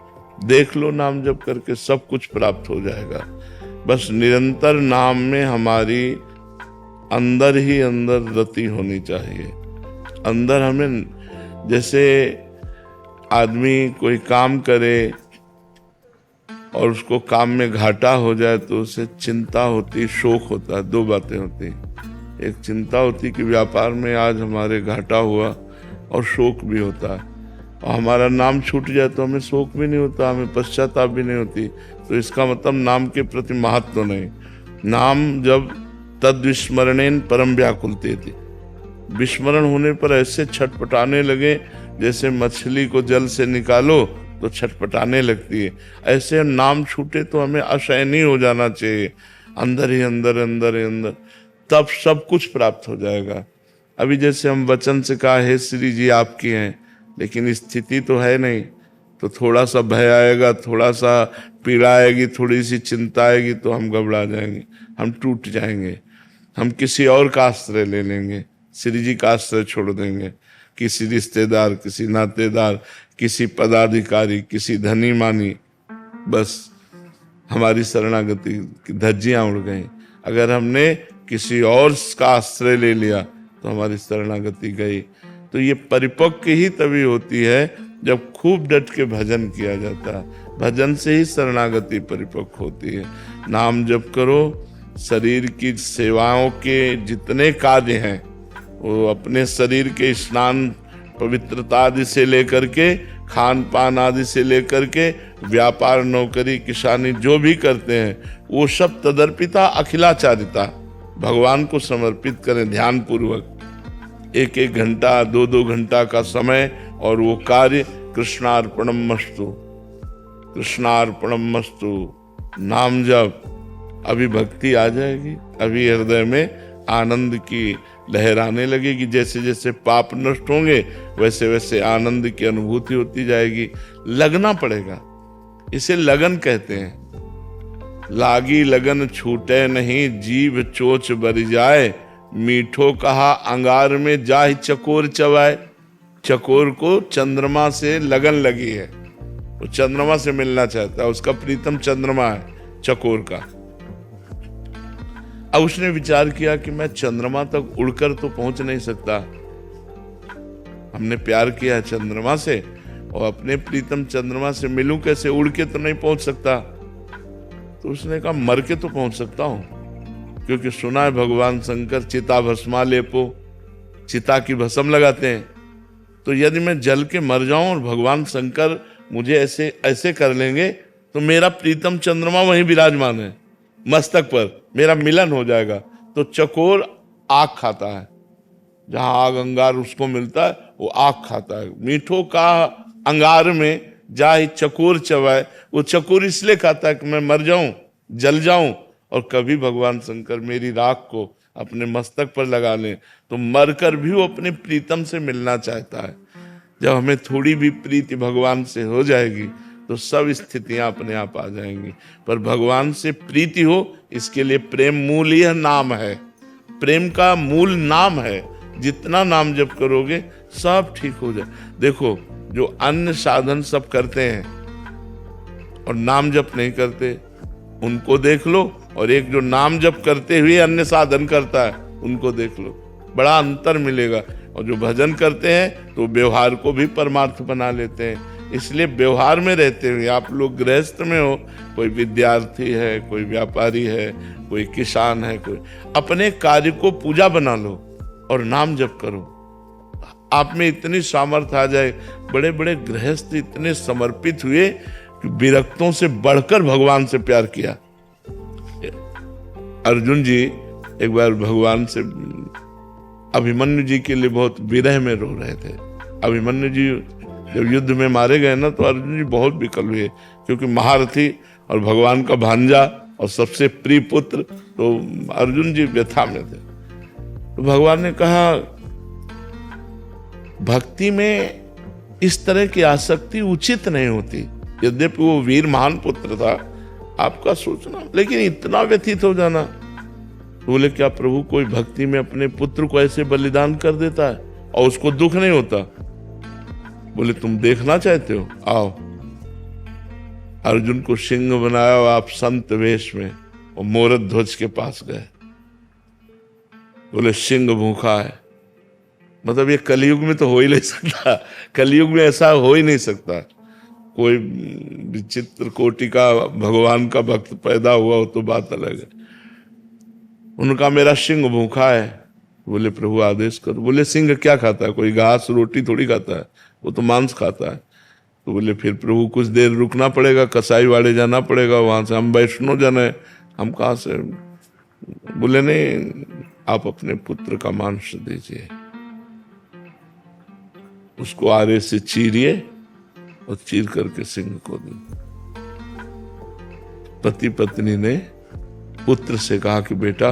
देख लो, नाम जप करके सब कुछ प्राप्त हो जाएगा। बस निरंतर नाम में हमारी अंदर ही अंदर रति होनी चाहिए। अंदर हमें, जैसे आदमी कोई काम करे और उसको काम में घाटा हो जाए तो उसे चिंता होती, शोक होता है। दो बातें होती, एक चिंता होती कि व्यापार में आज हमारे घाटा हुआ, और शोक भी होता है। और हमारा नाम छूट जाए तो हमें शोक भी नहीं होता, हमें पश्चाताप भी नहीं होती। तो इसका मतलब नाम के प्रति महत्व नहीं। नाम जब तद विस्मरणेन परम व्याकुलते थी, विस्मरण होने पर ऐसे छटपटाने लगे जैसे मछली को जल से निकालो तो छटपटाने लगती है। ऐसे नाम छूटे तो हमें असहनीय हो जाना चाहिए, अंदर ही अंदर अंदर ही अंदर, तब सब कुछ प्राप्त हो जाएगा। अभी जैसे हम वचन से कहा हे श्री जी आपकी हैं, लेकिन स्थिति तो है नहीं, तो थोड़ा सा भय आएगा, थोड़ा सा पीड़ा आएगी, थोड़ी सी चिंता आएगी तो हम घबरा जाएंगे, हम टूट जाएंगे, हम किसी और का आश्रय ले लेंगे, श्री जी का आश्रय छोड़ देंगे। किसी रिश्तेदार, किसी नातेदार, किसी पदाधिकारी, किसी धनी मानी, बस हमारी शरणागति की धज्जियां उड़ गई। अगर हमने किसी और का आश्रय ले लिया तो हमारी शरणागति गई। तो ये परिपक्व ही तभी होती है जब खूब डट के भजन किया जाता है। भजन से ही शरणागति परिपक्व होती है। नाम जप करो। शरीर की सेवाओं के जितने कार्य हैं वो अपने शरीर के स्नान पवित्रता आदि से लेकर के, खान पान आदि से लेकर के, व्यापार नौकरी किसानी जो भी करते हैं वो सब तदर्पिता अखिलाचारिता भगवान को समर्पित करें ध्यान पूर्वक। एक एक घंटा, दो दो घंटा का समय, और वो कार्य कृष्णार्पणम मस्तु, कृष्णार्पणम मस्तु। नाम जप, अभी भक्ति आ जाएगी, अभी हृदय में आनंद की लहर आने लगेगी। जैसे जैसे पाप नष्ट होंगे वैसे वैसे आनंद की अनुभूति होती जाएगी। लगना पड़ेगा, इसे लगन कहते हैं। लागी लगन छूटे नहीं, जीव चोच बर जाए, मीठो कहा अंगार में जाहि चकोर चबाए। चकोर को चंद्रमा से लगन लगी है, वो चंद्रमा से मिलना चाहता है, उसका प्रीतम चंद्रमा है चकोर का। अब उसने विचार किया कि मैं चंद्रमा तक उड़कर तो पहुंच नहीं सकता, हमने प्यार किया चंद्रमा से और अपने प्रीतम चंद्रमा से मिलूं कैसे, उड़ के तो नहीं पहुंच सकता। तो उसने कहा मर के तो पहुंच सकता हूं, क्योंकि सुना है भगवान शंकर चिता भस्मा लेपो, चिता की भस्म लगाते हैं। तो यदि मैं जल के मर जाऊं और भगवान शंकर मुझे ऐसे ऐसे कर लेंगे तो मेरा प्रीतम चंद्रमा वहीं विराजमान है, मस्तक पर मेरा मिलन हो जाएगा। तो चकोर आग खाता है, जहां आग अंगार उसको मिलता है वो आग खाता है। मीठों का अंगार में जाहि चकोर चबाए, वो चकोर इसलिए खाता है कि मैं मर जाऊं, जल जाऊं, और कभी भगवान शंकर मेरी राख को अपने मस्तक पर लगा लें तो मरकर भी वो अपने प्रीतम से मिलना चाहता है। जब हमें थोड़ी भी प्रीति भगवान से हो जाएगी तो सब स्थितियां अपने आप आ जाएंगी। पर भगवान से प्रीति हो, इसके लिए प्रेम मूल यह नाम है, प्रेम का मूल नाम है। जितना नाम जप करोगे सब ठीक हो जाए। देखो, जो अन्य साधन सब करते हैं और नाम जप नहीं करते उनको देख लो, और एक जो नाम जप करते हुए अन्य साधन करता है उनको देख लो, बड़ा अंतर मिलेगा। और जो भजन करते हैं तो व्यवहार को भी परमार्थ बना लेते हैं। इसलिए व्यवहार में रहते हुए, आप लोग गृहस्थ में हो, कोई विद्यार्थी है, कोई व्यापारी है, कोई किसान है, कोई अपने कार्य को पूजा बना लो और नाम जप करो। आप में इतनी सामर्थ्य आ जाए। बड़े बड़े गृहस्थ इतने समर्पित हुए कि विरक्तों से बढ़कर भगवान से प्यार किया। अर्जुन जी एक बार भगवान से अभिमन्यु जी के लिए बहुत विरह में रो रहे थे। अभिमन्यु जी जब युद्ध में मारे गए ना, तो अर्जुन जी बहुत विकल हुए, क्योंकि महारथी और भगवान का भांजा और सबसे प्रिय पुत्र, तो अर्जुन जी व्यथा में थे। तो भगवान ने कहा, भक्ति में इस तरह की आसक्ति उचित नहीं होती। यद्यपि वो वीर महान पुत्र था, आपका सोचना, लेकिन इतना व्यथित हो जाना। बोले, क्या प्रभु कोई भक्ति में अपने पुत्र को ऐसे बलिदान कर देता है और उसको दुख नहीं होता? बोले, तुम देखना चाहते हो, आओ। अर्जुन को सिंह बनाया और आप संत वेश में और मोरत ध्वज के पास गए। बोले, सिंह भूखा है। मतलब ये कलयुग में तो हो ही नहीं सकता, कलयुग में ऐसा हो ही नहीं सकता। कोई विचित्र कोटि का भगवान का भक्त पैदा हुआ हो तो बात अलग है। उनका मेरा सिंह भूखा है। बोले, प्रभु आदेश करो। बोले, सिंह क्या खाता है? कोई घास रोटी थोड़ी खाता है, वो तो मांस खाता है। तो बोले, फिर प्रभु कुछ देर रुकना पड़ेगा, कसाई वाड़े जाना पड़ेगा, वहां से हम वैष्णव जन है, हम कहाँ से? बोले, नहीं, आप अपने पुत्र का मांस दीजिए, उसको आरे से चीरिए और चीर करके सिंह को दी। पति पत्नी ने पुत्र से कहा कि बेटा,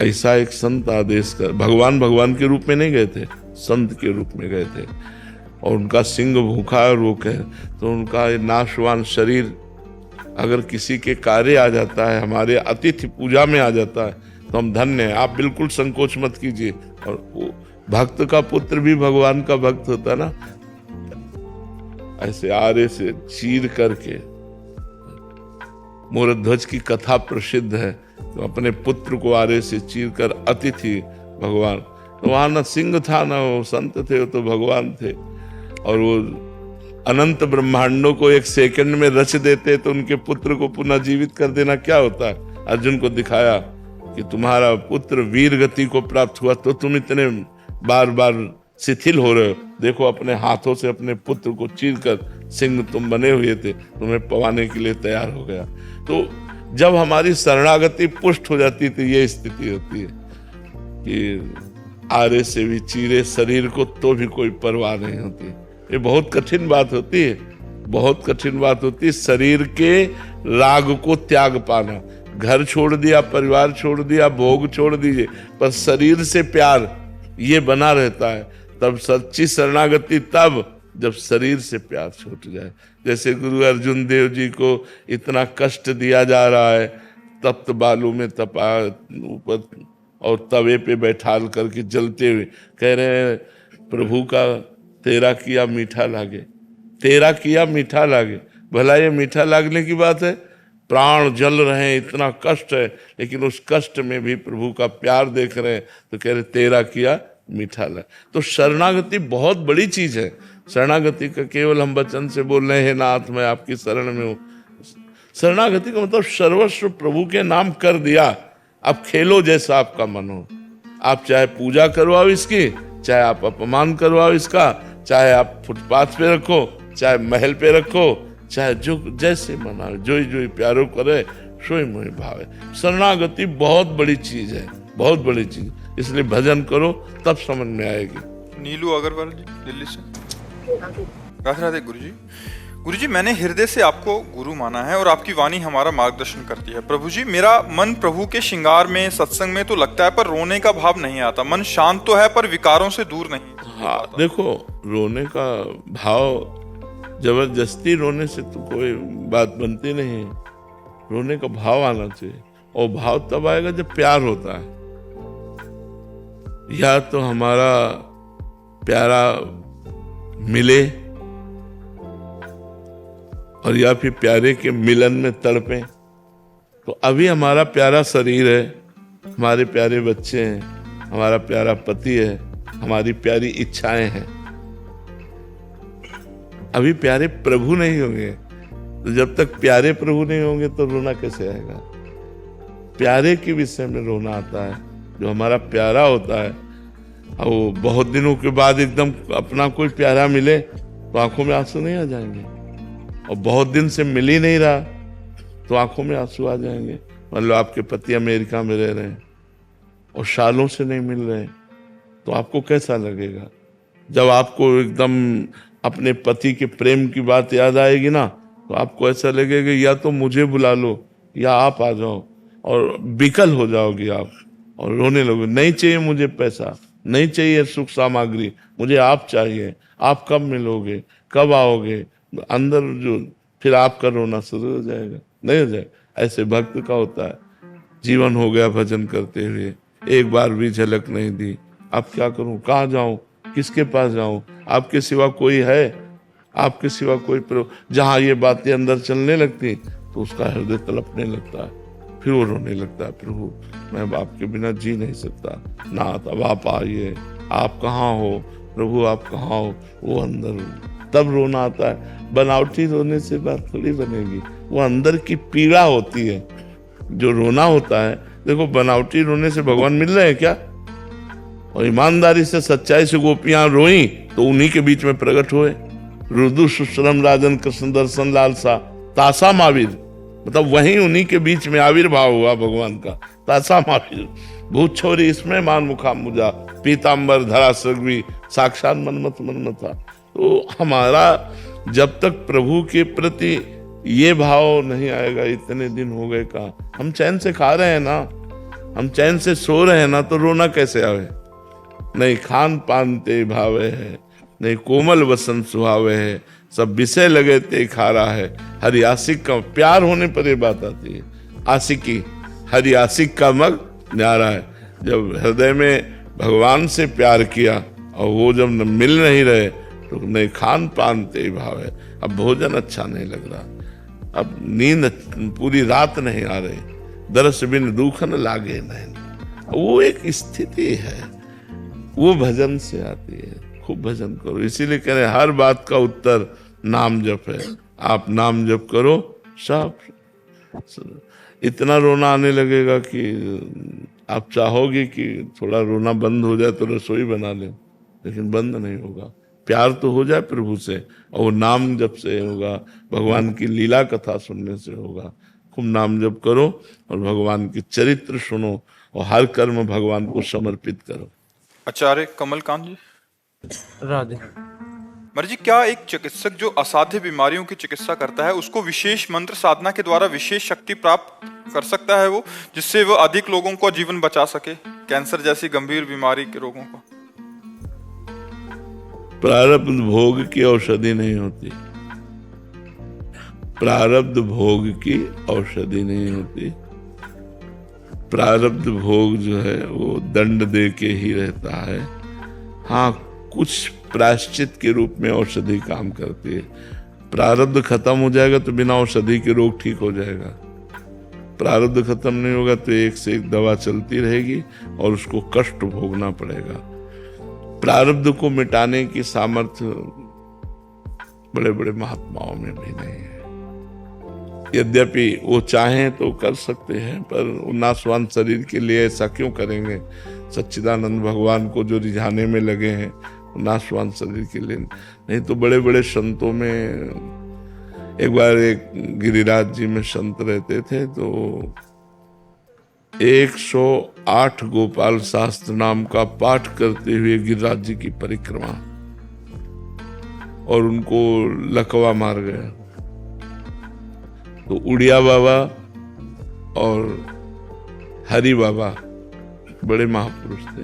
ऐसा एक संत आदेश कर। भगवान के रूप में नहीं गए थे, संत के रूप में गए थे, और उनका सिंह भूखा है और वो कहे, तो उनका नाशवान शरीर अगर किसी के कार्य आ जाता है, हमारे अतिथि पूजा में आ जाता है, तो हम धन्य हैं। आप बिल्कुल संकोच मत कीजिए। और वो भक्त का पुत्र भी भगवान का भक्त होता ना, ऐसे आरे से चीर करके। मोरध्वज की कथा प्रसिद्ध है, तो अपने पुत्र को आरे से चीर कर अतिथि भगवान, तो वहां ना सिंह था ना वो संत थे, वो तो भगवान थे। और वो अनंत ब्रह्मांडों को एक सेकंड में रच देते, तो उनके पुत्र को पुनः जीवित कर देना क्या होता है। अर्जुन को दिखाया कि तुम्हारा पुत्र वीर गति को प्राप्त हुआ, तो तुम इतने बार बार शिथिल हो रहे हो। देखो, अपने हाथों से अपने पुत्र को चीरकर सिंह तुम बने हुए थे, तुम्हें पवाने के लिए तैयार हो गया। तो जब हमारी शरणागति पुष्ट हो जाती थी, ये स्थिति होती है कि आरे से भी चीरे शरीर को तो भी कोई परवाह नहीं होती। ये बहुत कठिन बात होती है, बहुत कठिन बात होती है। शरीर के राग को त्याग पाना, घर छोड़ दिया, परिवार छोड़ दिया, भोग छोड़ दीजिए, पर शरीर से प्यार ये बना रहता है। तब सच्ची शरणागति तब जब शरीर से प्यार छूट जाए। जैसे गुरु अर्जुन देव जी को इतना कष्ट दिया जा रहा है, तप्त बालू में तपा ऊपर और तवे पे बैठाल करके जलते हुए कह रहे हैं, प्रभु का तेरा किया मीठा लागे, तेरा किया मीठा लागे। भला ये मीठा लागने की बात है? प्राण जल रहे हैं, इतना कष्ट है, लेकिन उस कष्ट में भी प्रभु का प्यार देख रहे हैं, तो कह रहे तेरा किया मीठा लगे। तो शरणागति बहुत बड़ी चीज है। शरणागति का केवल हम वचन से बोल रहे हैं, नाथ मैं आपकी शरण में हूं। शरणागति का मतलब सर्वस्व प्रभु के नाम कर दिया। अब खेलो जैसा आपका मन हो। आप चाहे पूजा करवाओ इसकी, चाहे आप अपमान करवाओ इसका, चाहे आप फुटपाथ पे रखो, चाहे महल पे रखो, चाहे जो जैसे मना, जो ही प्यारो करे सोई मोहि भावे। शरणागति बहुत बड़ी चीज है, बहुत बड़ी चीज। इसलिए भजन करो, तब समझ में आएगी। नीलू अग्रवाल जी, दिल्ली से। राधे राधे गुरु जी। गुरुजी, मैंने हृदय से आपको गुरु माना है और आपकी वाणी हमारा मार्गदर्शन करती है। प्रभु जी, मेरा मन प्रभु के श्रृंगार में, सत्संग में तो लगता है, पर रोने का भाव नहीं आता। मन शांत तो है पर विकारों से दूर नहीं। हाँ देखो, रोने का भाव जबरदस्ती रोने से तो कोई बात बनती नहीं। रोने का भाव आना चाहिए, और भाव तब आएगा जब प्यार होता है। या तो हमारा प्यारा मिले, और या फिर प्यारे के मिलन में तड़पे। तो अभी हमारा प्यारा शरीर है, हमारे प्यारे बच्चे हैं, हमारा प्यारा पति है, हमारी प्यारी इच्छाएं हैं। अभी प्यारे प्रभु नहीं होंगे, तो जब तक प्यारे प्रभु नहीं होंगे तो रोना कैसे आएगा? प्यारे के विषय में रोना आता है। जो हमारा प्यारा होता है, और वो बहुत दिनों के बाद एकदम अपना कोई प्यारा मिले तो आंखों में आंसू नहीं आ जाएंगे। और बहुत दिन से मिल ही नहीं रहा तो आंखों में आंसू आ जाएंगे। मतलब आपके पति अमेरिका में रह रहे हैं और सालों से नहीं मिल रहे, तो आपको कैसा लगेगा? जब आपको एकदम अपने पति के प्रेम की बात याद आएगी ना, तो आपको ऐसा लगेगा या तो मुझे बुला लो या आप आ जाओ, और विकल हो जाओगे आप और रोने लगोगे। नहीं चाहिए मुझे पैसा, नहीं चाहिए सुख सामग्री, मुझे आप चाहिए। आप कब मिलोगे, कब आओगे? अंदर जो फिर आपका रोना शुरू हो जाएगा, नहीं हो जाएगा? ऐसे भक्त का होता है। जीवन हो गया भजन करते हुए, एक बार भी झलक नहीं दी। अब क्या करूं, कहाँ जाऊं, किसके पास जाऊं? आपके सिवा कोई है? आपके सिवा कोई जहां ये बातें अंदर चलने लगती तो उसका हृदय तड़पने लगता है, फिर वो रोने लगता है, प्रभु मैं आपके बिना जी नहीं सकता, ना अब आप आइए, आप कहाँ हो प्रभु, आप कहाँ हो? वो अंदर तब रोना आता है। बनावटी रोने से बात थोड़ी बनेगी, वो अंदर की पीड़ा होती है जो रोना होता है। देखो, बनावटी रोने से भगवान मिल रहे हैं क्या? और ईमानदारी से, सच्चाई से गोपियां रोई तो उन्हीं के बीच में प्रकट हुए। रुदु सुश्रम राजन कृष्ण दर्शन लालसा तासा महावीर, मतलब वहीं उन्हीं के बीच में आविर्भाव हुआ भगवान का। तासा महावीर भूत छोरी इसमें मान मुखा मुझा, पीताम्बर धरा सगवी साक्षात मनमत मनमत था। तो हमारा जब तक प्रभु के प्रति ये भाव नहीं आएगा, इतने दिन हो गए का, हम चैन से खा रहे हैं ना, हम चैन से सो रहे हैं ना, तो रोना कैसे आवे? नहीं खान पान ते भावे है, नहीं कोमल वसन सुहावे है, सब विषय लगे ते खारा है। हरि आशिक का प्यार होने पर ये बात आती है। आशिकी, हरि आशिक का मग न्यारा है। जब हृदय में भगवान से प्यार किया और वो जब मिल नहीं रहे, तो नहीं खान पान ते भाव है। अब भोजन अच्छा नहीं लग रहा, अब नींद पूरी रात नहीं आ रही, दरस बिन दुख न लागे नहीं। वो एक स्थिति है, वो भजन से आती है। खूब भजन करो, इसीलिए कह रहे हर बात का उत्तर नाम जप है। आप नाम जप करो, सब इतना रोना आने लगेगा कि आप चाहोगे कि थोड़ा रोना बंद हो जाए तो रसोई बना ले, लेकिन बंद नहीं होगा। प्यार तो हो जाए प्रभु से, और वो नाम जप से होगा, भगवान की लीला कथा सुनने से होगा। खूब नाम जप करो और भगवान की चरित्र सुनो, और हर कर्म भगवान को समर्पित करो। आचार्य कमलकांत जी, राधे। महाराज जी, क्या एक चिकित्सक जो असाध्य बीमारियों की चिकित्सा करता है, उसको विशेष मंत्र साधना के द्वारा विशेष शक्ति प्राप्त कर सकता है वो, जिससे वो अधिक लोगों का जीवन बचा सके, कैंसर जैसी गंभीर बीमारी के रोगों को? प्रारब्ध भोग की औषधि नहीं होती, प्रारब्ध भोग की औषधि नहीं होती। प्रारब्ध भोग जो है वो दंड दे के ही रहता है। हाँ, कुछ प्रायश्चित के रूप में औषधि काम करती है। प्रारब्ध खत्म हो जाएगा तो बिना औषधि के रोग ठीक हो जाएगा। प्रारब्ध खत्म नहीं होगा तो एक से एक दवा चलती रहेगी और उसको कष्ट भोगना पड़ेगा। प्रारब्ध को मिटाने की सामर्थ्य बड़े बड़े महात्माओं में भी नहीं है। यद्यपि वो चाहें तो कर सकते हैं, पर नाशवान शरीर के लिए ऐसा क्यों करेंगे? सच्चिदानंद भगवान को जो रिझाने में लगे हैं, नाशवान शरीर के लिए नहीं। तो बड़े बड़े संतों में, एक बार एक गिरिराज जी में संत रहते थे, तो 108 गोपाल शास्त्र नाम का पाठ करते हुए गिरिराज जी की परिक्रमा, और उनको लकवा मार गया। तो उड़िया बाबा और हरि बाबा बड़े महापुरुष थे,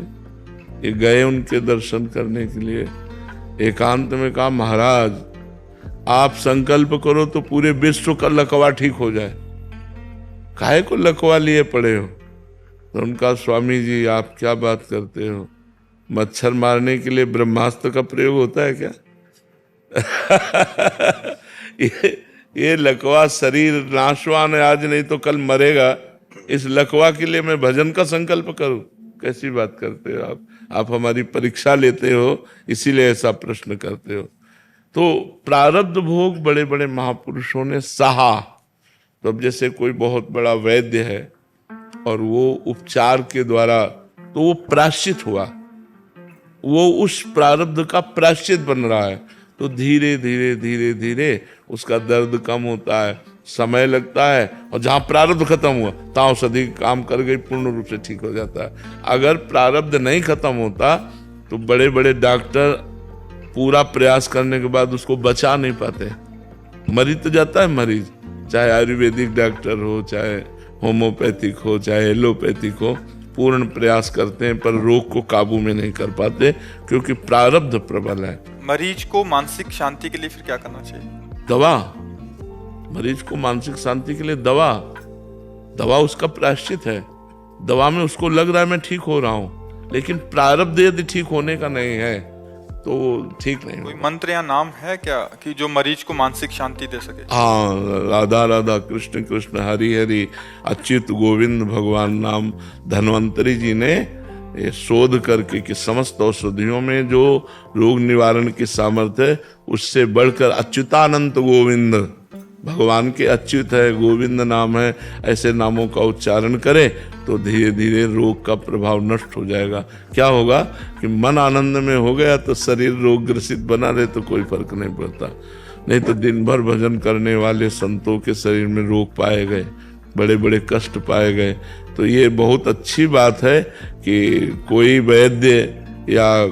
ये गए उनके दर्शन करने के लिए। एकांत में कहा, महाराज आप संकल्प करो तो पूरे विश्व का लकवा ठीक हो जाए, काहे को लकवा लिए पड़े हो? तो उनका, स्वामी जी आप क्या बात करते हो, मच्छर मारने के लिए ब्रह्मास्त्र का प्रयोग होता है क्या? ये लकवा शरीर नाशवान है, आज नहीं तो कल मरेगा, इस लकवा के लिए मैं भजन का संकल्प करूं? कैसी बात करते हो आप हमारी परीक्षा लेते हो, इसीलिए ऐसा प्रश्न करते हो। तो प्रारब्ध भोग बड़े बड़े महापुरुषों ने सहा। तो अब जैसे कोई बहुत बड़ा वैद्य है और वो उपचार के द्वारा, तो वो प्रायश्चित हुआ, वो उस प्रारब्ध का प्रायश्चित बन रहा है, तो धीरे धीरे धीरे धीरे उसका दर्द कम होता है, समय लगता है, और जहां प्रारब्ध खत्म हुआ तहां औषधि काम कर गई, पूर्ण रूप से ठीक हो जाता है। अगर प्रारब्ध नहीं खत्म होता तो बड़े बड़े डॉक्टर पूरा प्रयास करने के बाद उसको बचा नहीं पाते, मरीज तो जाता है मरीज, चाहे आयुर्वेदिक डॉक्टर हो, चाहे होम्योपैथिक हो, चाहे एलोपैथिक हो, पूर्ण प्रयास करते हैं पर रोग को काबू में नहीं कर पाते, क्योंकि प्रारब्ध प्रबल है। मरीज को मानसिक शांति के लिए फिर क्या करना चाहिए? दवा। मरीज को मानसिक शांति के लिए दवा उसका प्रायश्चित है। दवा में उसको लग रहा है मैं ठीक हो रहा हूं, लेकिन प्रारब्ध यदि ठीक होने का नहीं है तो ठीक नहीं। कोई मंत्र या नाम है क्या कि जो मरीज को मानसिक शांति दे सके? हाँ, राधा राधा कृष्ण कृष्ण हरि हरि अच्युत गोविंद भगवान नाम धन्वंतरी जी ने ये शोध करके कि समस्त औषधियों में जो रोग निवारण की सामर्थ्य है उससे बढ़कर अच्युतानंत गोविंद, भगवान के अच्युत है, गोविंद नाम है, ऐसे नामों का उच्चारण करें तो धीरे धीरे रोग का प्रभाव नष्ट हो जाएगा। क्या होगा कि मन आनंद में हो गया तो शरीर रोग ग्रसित बना रहे तो कोई फर्क नहीं पड़ता। नहीं तो दिन भर भजन करने वाले संतों के शरीर में रोग पाए गए, बड़े बड़े कष्ट पाए गए। तो ये बहुत अच्छी बात है कि कोई वैद्य या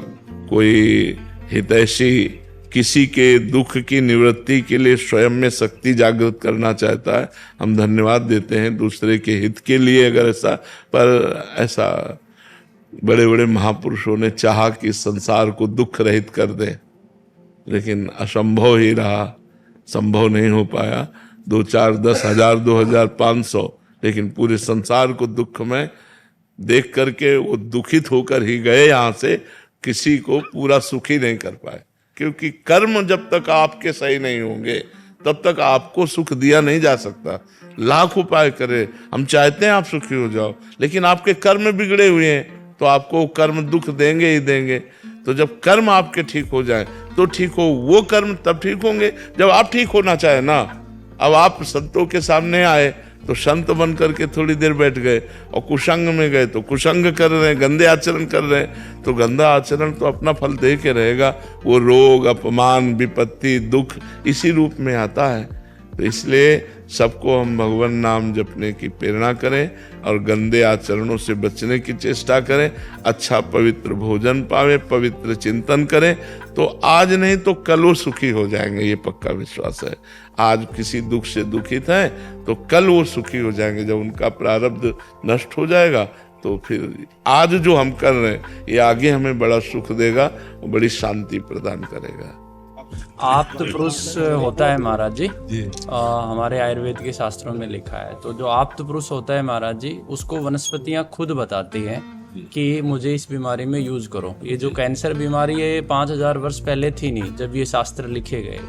कोई हितैषी किसी के दुख की निवृत्ति के लिए स्वयं में शक्ति जागृत करना चाहता है, हम धन्यवाद देते हैं दूसरे के हित के लिए। अगर ऐसा, पर ऐसा बड़े बड़े महापुरुषों ने चाहा कि संसार को दुख रहित कर दे, लेकिन असंभव ही रहा, संभव नहीं हो पाया। 2 4 10 हजार 2000 500, लेकिन पूरे संसार को दुख में देख करके वो दुखित होकर ही गए यहाँ से, किसी को पूरा सुखी नहीं कर पाए। क्योंकि कर्म जब तक आपके सही नहीं होंगे तब तक आपको सुख दिया नहीं जा सकता। लाख उपाय करे, हम चाहते हैं आप सुखी हो जाओ, लेकिन आपके कर्म बिगड़े हुए हैं तो आपको कर्म दुख देंगे ही देंगे। तो जब कर्म आपके ठीक हो जाए तो ठीक हो, वो कर्म तब ठीक होंगे जब आप ठीक होना चाहे ना। अब आप संतों के सामने आए तो संत बन करके थोड़ी देर बैठ गए, और कुसंग में गए तो कुसंग कर रहे हैं, गंदे आचरण कर रहे हैं, तो गंदा आचरण तो अपना फल दे के रहेगा। वो रोग, अपमान, विपत्ति, दुख इसी रूप में आता है। तो इसलिए सबको हम भगवान नाम जपने की प्रेरणा करें और गंदे आचरणों से बचने की चेष्टा करें। अच्छा पवित्र भोजन पावे, पवित्र चिंतन करें, तो आज नहीं तो कल वो सुखी हो जाएंगे, ये पक्का विश्वास है। आज किसी दुख से दुखित हैं तो कल वो सुखी हो जाएंगे। जब उनका प्रारब्ध नष्ट हो जाएगा तो फिर आज जो हम कर रहे हैं ये आगे हमें बड़ा सुख देगा और बड़ी शांति प्रदान करेगा। आप्त पुरुष होता है महाराज जी, हमारे आयुर्वेद के शास्त्रों में लिखा है। तो जो आप्त पुरुष होता है महाराज जी, उसको वनस्पतियां खुद बताती हैं कि मुझे इस बीमारी में यूज करो। ये जो कैंसर बीमारी है 5000 वर्ष पहले थी नहीं जब ये शास्त्र लिखे गए।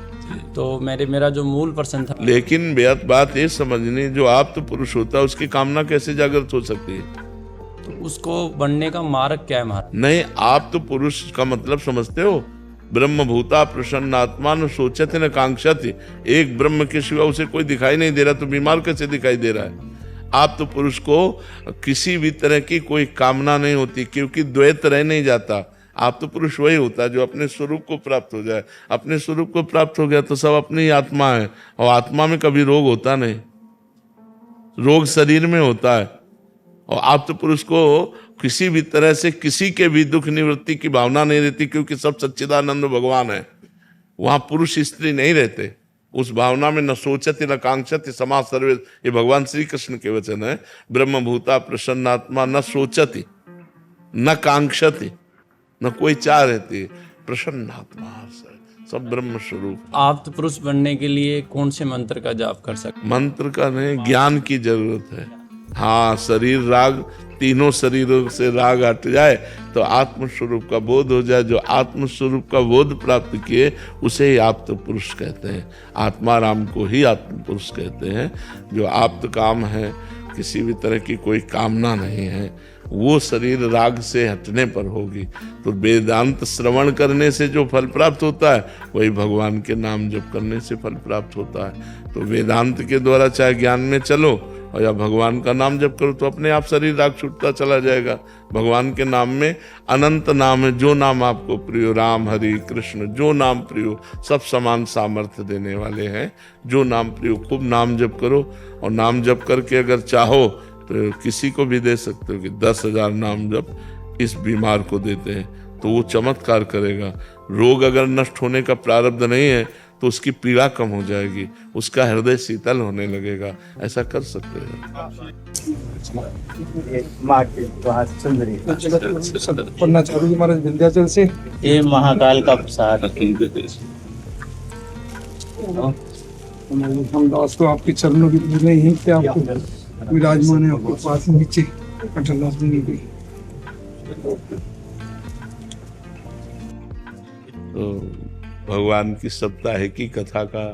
तो मेरा जो मूल प्रश्न था, लेकिन बात ये समझनी, जो आप्त पुरुष होता है उसकी कामना कैसे जागृत हो सकती है? तो उसको बनने का मार्ग क्या है महाराज? नहीं, आप्त पुरुष का मतलब समझते हो? ब्रह्म भूता प्रसन्न आत्मा न सोचत न कांक्षत। एक ब्रह्म के सिवा उसे कोई दिखाई नहीं दे रहा, तो बीमार कैसे दिखाई दे रहा है? आप तो पुरुष को किसी भी तरह की कोई कामना नहीं होती, क्योंकि द्वैत रह नहीं जाता। आप तो पुरुष वही होता है जो अपने स्वरूप को प्राप्त हो जाए। अपने स्वरूप को प्राप्त हो गया तो सब अपनी आत्मा है, और आत्मा में कभी रोग होता नहीं, रोग शरीर में होता है। और आप तो पुरुष को किसी भी तरह से किसी के भी दुख निवृत्ति की भावना नहीं रहती, क्योंकि सब सच्चिदानंद भगवान है। वहां पुरुष स्त्री नहीं रहते। उस भावना में न सोचति न कांक्षति समाज सर्वे, ये भगवान श्री कृष्ण के वचन है। ब्रह्मभूता प्रसन्नात्मा न सोचति न कांक्षति, न कोई चाह रहती, प्रसन्नात्मा, सब ब्रह्म स्वरूप। आप्त पुरुष बनने के लिए कौन से मंत्र का जाप कर सकते? मंत्र का नहीं, ज्ञान की जरूरत है। हाँ, शरीर राग, तीनों शरीरों से राग हट जाए तो आत्म स्वरूप का बोध हो जाए। जो आत्म स्वरूप का बोध प्राप्त किए उसे ही आप्त पुरुष कहते हैं। आत्मा राम को ही आत्म पुरुष कहते हैं। जो आप्त काम है, किसी भी तरह की कोई कामना नहीं है, वो शरीर राग से हटने पर होगी। तो वेदांत श्रवण करने से जो फल प्राप्त होता है वही भगवान के नाम जप करने से फल प्राप्त होता है। तो वेदांत के द्वारा चाहे ज्ञान में चलो और या भगवान का नाम जप करो तो अपने आप शरीर राग छूटता चला जाएगा। भगवान के नाम में अनंत नाम है। जो नाम आपको प्रिय, राम हरि कृष्ण, जो नाम प्रिय, सब समान सामर्थ्य देने वाले हैं। जो नाम प्रिय, खूब नाम जप करो। और नाम जप करके अगर चाहो तो किसी को भी दे सकते हो कि 10,000 नाम जप इस बीमार को देते हैं तो वो चमत्कार करेगा। रोग अगर नष्ट होने का प्रारब्ध नहीं है तो उसकी पीड़ा कम हो जाएगी, उसका हृदय शीतल होने लगेगा। ऐसा कर सकते हैं। पढ़ना चालू जी महाराज विंध्याचल से। ये महाकाल का प्रसाद। हम दास तो आपके चरणों की धूल में यहीं पे आपको विराजमान है, आपके पास नीचे अटलदास में नहीं गई। तो भगवान की सप्ताहिकी कथा का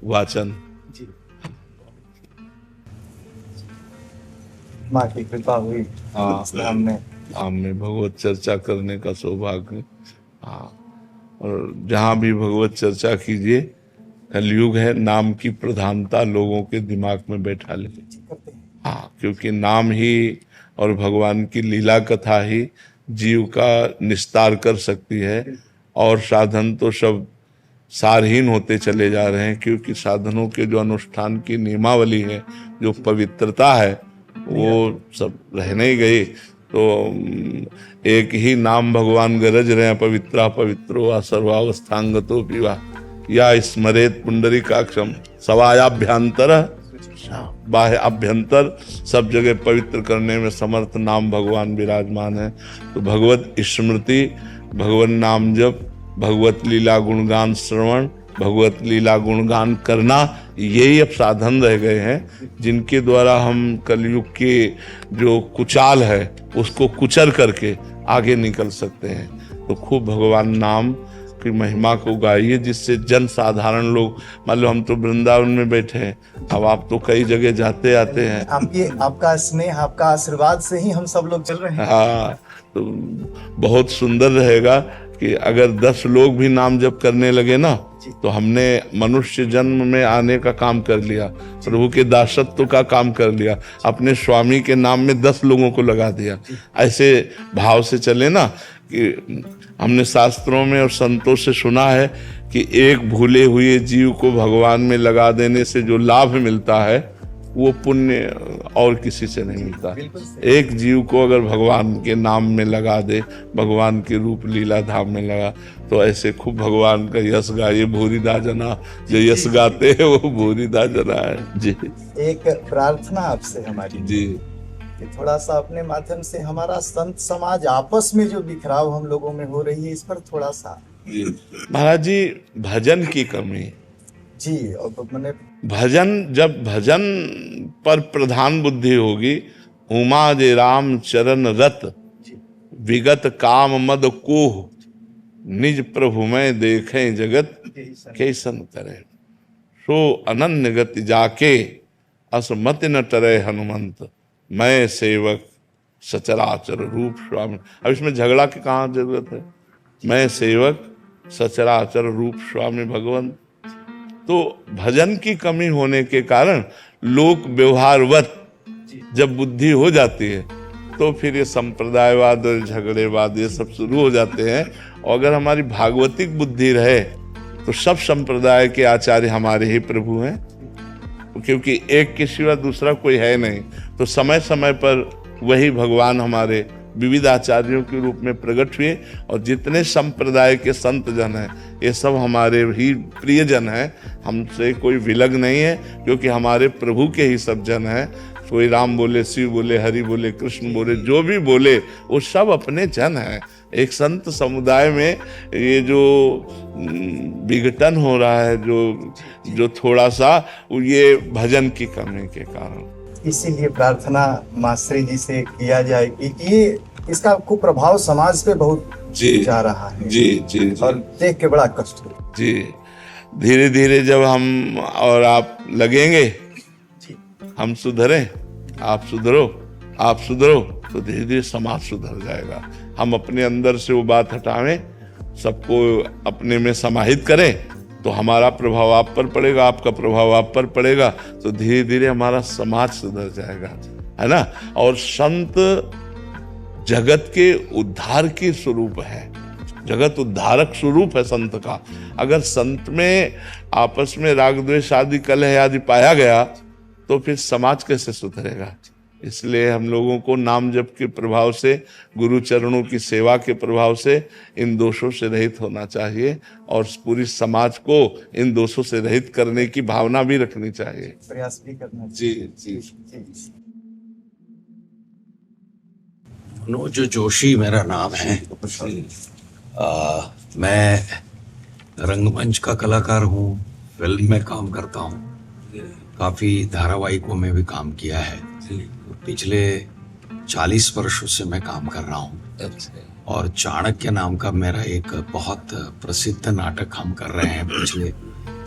वाचन माँ की कृपा हुई, हमने भगवत चर्चा करने का सौभाग्य। हाँ, और जहाँ भी भगवत चर्चा कीजिए, कलयुग है, नाम की प्रधानता लोगों के दिमाग में बैठा ले। हाँ, क्योंकि नाम ही और भगवान की लीला कथा ही जीव का निस्तार कर सकती है। और साधन तो सब सारहीन होते चले जा रहे हैं, क्योंकि साधनों के जो अनुष्ठान की नियमावली है, जो पवित्रता है, वो सब रहने ही गई। तो एक ही नाम भगवान गरज रहे हैं, पवित्रा पवित्रो वा सर्वावस्थांगतो पिवा या स्मरेत पुंडरीकाक्षम सवायाभ्यंतर बाह्य अभ्यंतर, सब जगह पवित्र करने में समर्थ नाम भगवान विराजमान है। तो भगवत स्मृति, भगवत नाम जप, भगवत लीला गुणगान श्रवण, भगवत लीला गुणगान करना, यही अब साधन रह गए हैं जिनके द्वारा हम कलयुग के जो कुचाल है उसको कुचल करके आगे निकल सकते हैं। तो खूब भगवान नाम की महिमा को गाइए, जिससे जन साधारण लोग, मान लो हम तो वृंदावन में बैठे हैं, अब आप तो कई जगह जाते आते हैं। आपका स्नेह, आपका आशीर्वाद से ही हम सब लोग चल रहे हैं। हाँ, तो बहुत सुंदर रहेगा कि अगर 10 लोग भी नाम जप करने लगे ना, तो हमने मनुष्य जन्म में आने का काम कर लिया, प्रभु के दासत्व का काम कर लिया, अपने स्वामी के नाम में 10 लोगों को लगा दिया। ऐसे भाव से चले ना, कि हमने शास्त्रों में और संतों से सुना है कि एक भूले हुए जीव को भगवान में लगा देने से जो लाभ मिलता है वो पुण्य और किसी से नहीं मिलता। एक जीव को अगर भगवान के नाम में लगा दे, भगवान के रूप लीला धाम में लगा, तो ऐसे खूब भगवान का यश गाइए। भूरिदा जना, जो यश गाते हैं वो भूरिदा जना है जी। एक प्रार्थना आपसे हमारी जी, कि थोड़ा सा अपने माध्यम से हमारा संत समाज आपस में जो बिखराव हम लोगों में हो रही है, इस पर थोड़ा सा। महाराज जी, भजन की कमी जी, और मैंने भजन, जब भजन पर प्रधान बुद्धि होगी, उमा जे राम चरण रत विगत काम मद कोह निज प्रभु में देखें जगत कैसन करे, सो अनन्य गति जाके असमति न टरे हनुमंत, मैं सेवक सचराचर रूप स्वामी। अब इसमें झगड़ा की कहाँ जरूरत है? मैं सेवक सचराचर रूप स्वामी भगवंत। तो भजन की कमी होने के कारण लोक व्यवहारवत जब बुद्धि हो जाती है तो फिर ये संप्रदायवाद और झगड़ेवाद ये सब शुरू हो जाते हैं। और अगर हमारी भागवतिक बुद्धि रहे तो सब संप्रदाय के आचार्य हमारे ही प्रभु हैं, क्योंकि एक के सिवा दूसरा कोई है नहीं। तो समय समय पर वही भगवान हमारे विविध आचार्यों के रूप में प्रकट हुए। और जितने संप्रदाय के संत जन हैं ये सब हमारे ही प्रियजन हैं, हमसे कोई विलग नहीं है, क्योंकि हमारे प्रभु के ही सब जन हैं। कोई राम बोले, शिव बोले, हरि बोले, कृष्ण बोले, जो भी बोले वो सब अपने जन हैं। एक संत समुदाय में ये जो विघटन हो रहा है, जो थोड़ा सा, ये भजन की कमी के कारण। इसीलिए प्रार्थना मास्टर जी से किया जाए कि ये इसका कुप्रभाव समाज पे बहुत जा रहा है। जी जी जी। और देख के बड़ा कष्ट हो। जी, धीरे धीरे जब हम और आप लगेंगे, हम सुधरें, आप सुधरो, तो धीरे धीरे समाज सुधर जाएगा। हम अपने अंदर से वो बात हटावें, सबको अपने में समाहित करें, तो हमारा प्रभाव आप पर पड़ेगा, आपका प्रभाव आप पर पड़ेगा, तो धीरे धीरे हमारा समाज सुधर जाएगा, है ना। और संत जगत के उद्धार की स्वरूप है, जगत उद्धारक स्वरूप है संत का। अगर संत में आपस में राग द्वेष आदि कलह आदि पाया गया तो फिर समाज कैसे सुधरेगा। इसलिए हम लोगों को नाम जप के प्रभाव से, गुरु चरणों की सेवा के प्रभाव से इन दोषों से रहित होना चाहिए, और पूरी समाज को इन दोषों से रहित करने की भावना भी रखनी चाहिए, प्रयास भी करना चाहिए। जी जी। मनोज जोशी मेरा नाम है। मैं रंगमंच का कलाकार हूँ, फिल्म में काम करता हूँ, काफ़ी धारावाहिकों में भी काम किया है। पिछले 40 वर्षों से मैं काम कर रहा हूँ। और चाणक्य नाम का मेरा एक बहुत प्रसिद्ध नाटक हम कर रहे हैं पिछले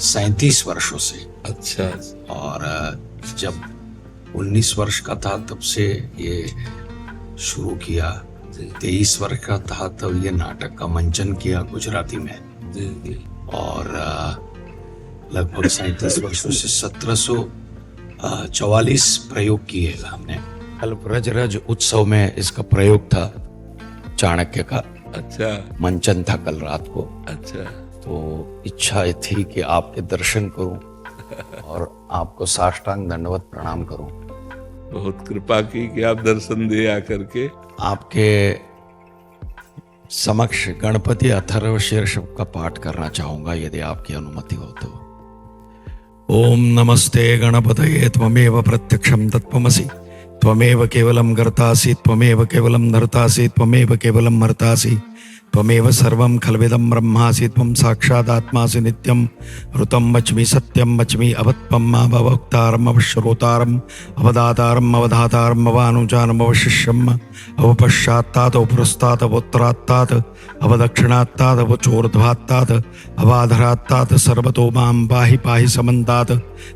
37 वर्षों से। अच्छा। और जब 19 वर्ष का था तब से ये शुरू किया, 23 वर्ष का था तब ये नाटक का मंचन किया गुजराती में। और लगभग 37 वर्षों से 1744 प्रयोग किए हमने। कल ब्रजराज उत्सव में इसका प्रयोग था, चाणक्य का। अच्छा। मंचन था कल रात को। अच्छा। तो इच्छा थी कि आपके दर्शन करूं और आपको साष्टांग दंडवत प्रणाम करूं। बहुत कृपा की कि आप दर्शन दिए आकर के। आपके समक्ष गणपति अथर्व शीर्ष का पाठ करना चाहूंगा, यदि आपकी अनुमति हो तो। ओम नमस्ते गणपतये त्वमेव प्रत्यक्षं तत्त्वमसि, त्वमेव केवलं कर्तासि, त्वमेव केवलं धर्तासि, त्वमेव केवलं मर्तासि, त्वमेव सर्वं खल्विदं ब्रह्मासि, त्वं साक्षादात्मासि नित्यं ऋतं वच्मि सत्यं वच्मि अवत्वं अववक्तारम् अवश्रोतारम् अवदातारम् अवधातारम् अवानुजानम् अवशिष्यम् अवपश्चात्तात् अवपुरस्तात् अवोत्तरात्तात् अवदक्षिणात्तात् अवचोर्ध्वात्तात् अवाधरात्तात् सर्वतो मां पाहि पाहि समन्तात्।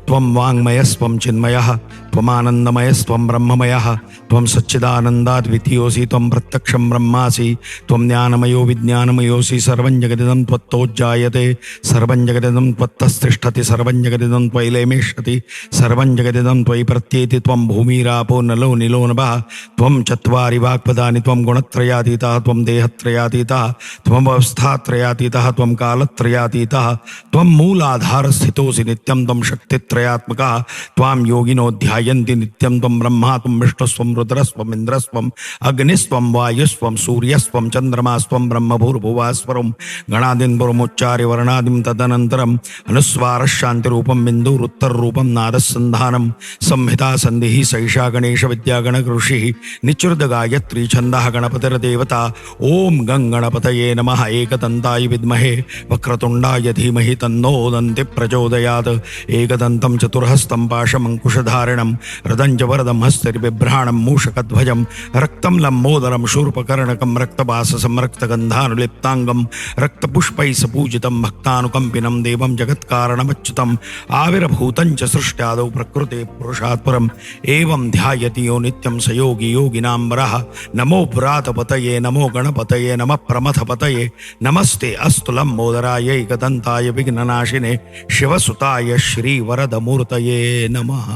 त्वं वाङ्मयस्त्वं चिन्मयः, त्वमानन्दमयस्त्वं ब्रह्ममयः, त्वं सच्चिदानन्दाद्वितीयोऽसि, त्वं प्रत्यक्षं ब्रह्मासि, त्वं ज्ञानमयो विज्ञानमयोऽसि। सर्वं जगदिदं त्वत्तोज्जायते, सर्वं जगदिदं त्वत्तस्तिष्ठति, सर्वं जगदिदं त्वयि लेमेष्यति, सर्वं जगदिदं त्वयि प्रत्येति। त्वं भूमिरापो नलो निलो नभः, त्वं चत्वारि वाक्पदानि, त्वं गुणत्रयातीतः, त्वं देहत्रयातीतः, त्वं अवस्थात्रयातीतः, त्वं कालत्रयातीतः, त्वं मूलाधारस्थितोऽसि नित्यं, त्वं शक्तित्रयात्मकः, त्वां योगिनो ध्यायन्ति नित्यं। त्वं ब्रह्मा, त्वं विष्णुस्त्वं रुद्रस्त्वं इन्द्रस्त्वं अग्निस्त्वं वायुस्त्वं सूर्यस्त्वं चन्द्रमास्त्वं ब्रह्मभूर्भुवस्वरं गणादिं पुरमुच्चार्य वर्णादिं तदनन्तरम् अनुस्वारः शान्तिरूपं बिन्दुरुत्तररूपं नादसन्धानं संहिता सन्धिः सैषा गणेश विद्यागणऋषिः निचृत गायत्री छन्दः गणपतिर्देवता। ओम गं गणपतये नमः। एकदन्ताय विद्महे वक्रतुण्डाय धीमहि तन्नो दन्ति प्रचोदयात्। एकदन्तं चतुर्हस्तं पाशमङ्कुशधारिणं हृदं च वरदं हस्तिर्बिभ्राणं मूषकध्वजं रक्तं लम्बोदरं शूर्पकर्णकं रक्तवाससं रक्तगन्धानुलिप्ताङ्गं रक्तपुष्पैः सपूजितं भक्तानुकम्पिनं देवं जगत्कारणमच्युतम् आविर्भूतं च सृष्ट्यादौ प्रकृते पुरुषात् परम् एवं ध्यायति यो नित्यं स योगी योगिनां वरः। नमो पुरातपतये नमो गणपतये नमः प्रमथपतये नमस्ते अस्तु लम्बोदराय एकदन्ताय विघ्ननाशिने शिवसुताय श्री वरदमूर्तये नमः।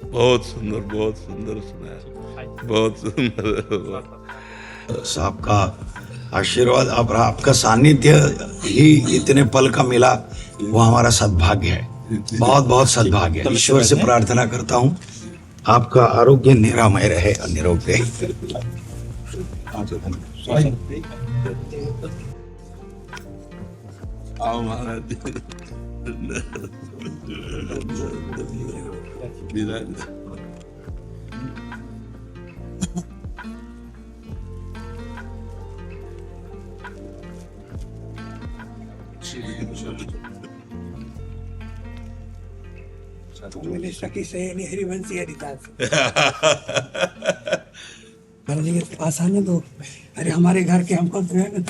बहुत सुंदर सुनाया, बहुत सुंदर। साहब का आशीर्वाद, अब आपका सानिध्य ही इतने पल का मिला, वो हमारा सद्भाग्य है, बहुत बहुत सद्भाग्य है। ईश्वर से प्रार्थना करता हूँ आपका आरोग्य निरामय रहे और निरोग रहे। आओ महाराज विराज। मैंने सखी सहेली हरिवंशी हरिदास महाराज जी के पास आने दो। अरे हमारे घर के हमको तो है ना।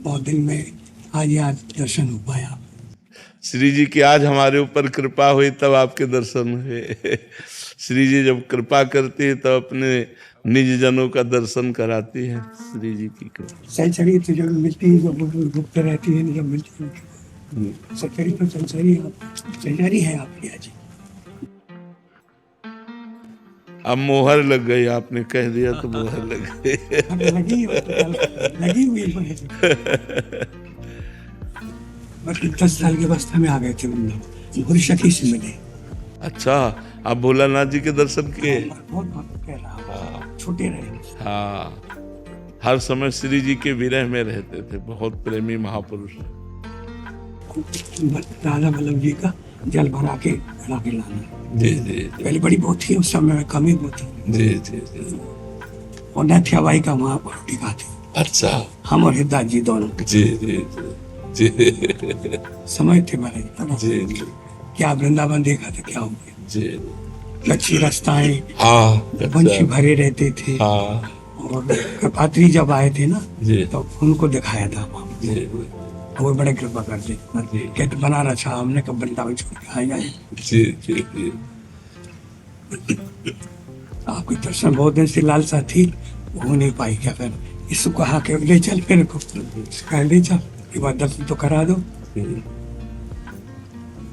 बहुत दिन में आज दर्शन हो पाया। श्री जी की आज हमारे ऊपर कृपा हुई तब आपके दर्शन हुए। श्री जी जब कृपा करती है तब अपने निज जनों का दर्शन कराती है। श्री जी की कृपा संसारी तो जब मिलती है, जब गुप्त रहती है, जब मिलती है संसारी तो संसारी है आपकी आज। अब मोहर लग गई, आपने कह दिया तो मोहर लग गई। लगी हुई है। बस 10 साल की अवस्था में आ गए थे हम लोग, पूरी सखी से मिले। अच्छा, आप भोलानाथ जी के दर्शन किए? बहुत कह रहा, छोटे रहे। हाँ, हर समय श्री जी के विरह में रहते थे, बहुत प्रेमी महापुरुष। राधा वल्लभ जी का जल भरा के खड़ा के लाना। जी जी पहले बड़ी बहुत थी, उस समय में कमी बहुत थी। जी जी जी। और नथ्याबाई का वहाँ पर टिका थे। अच्छा। हम और हृदय जी दोनों। जी जी जी जी। समय थे महाराज जी जी। क्या वृंदावन देखा था, क्या हो गया जी। कच्ची रास्ताएं, हाँ, वंशी भरे रहते थे। हाँ। और कपात्री जब आए थे ना जी। तो उनको दिखाया था वहाँ। जी वो बड़े कृपा करते कहते बना रहा था, हमने कब वृंदावन छोड़ के आए। जी जी जी। आपके दर्शन बहुत दिन से लालसा थी, हो नहीं पाई। क्या कर इसको कहा के ले चल, फिर को कह ले चल, एक बार दर्शन तो करा दो।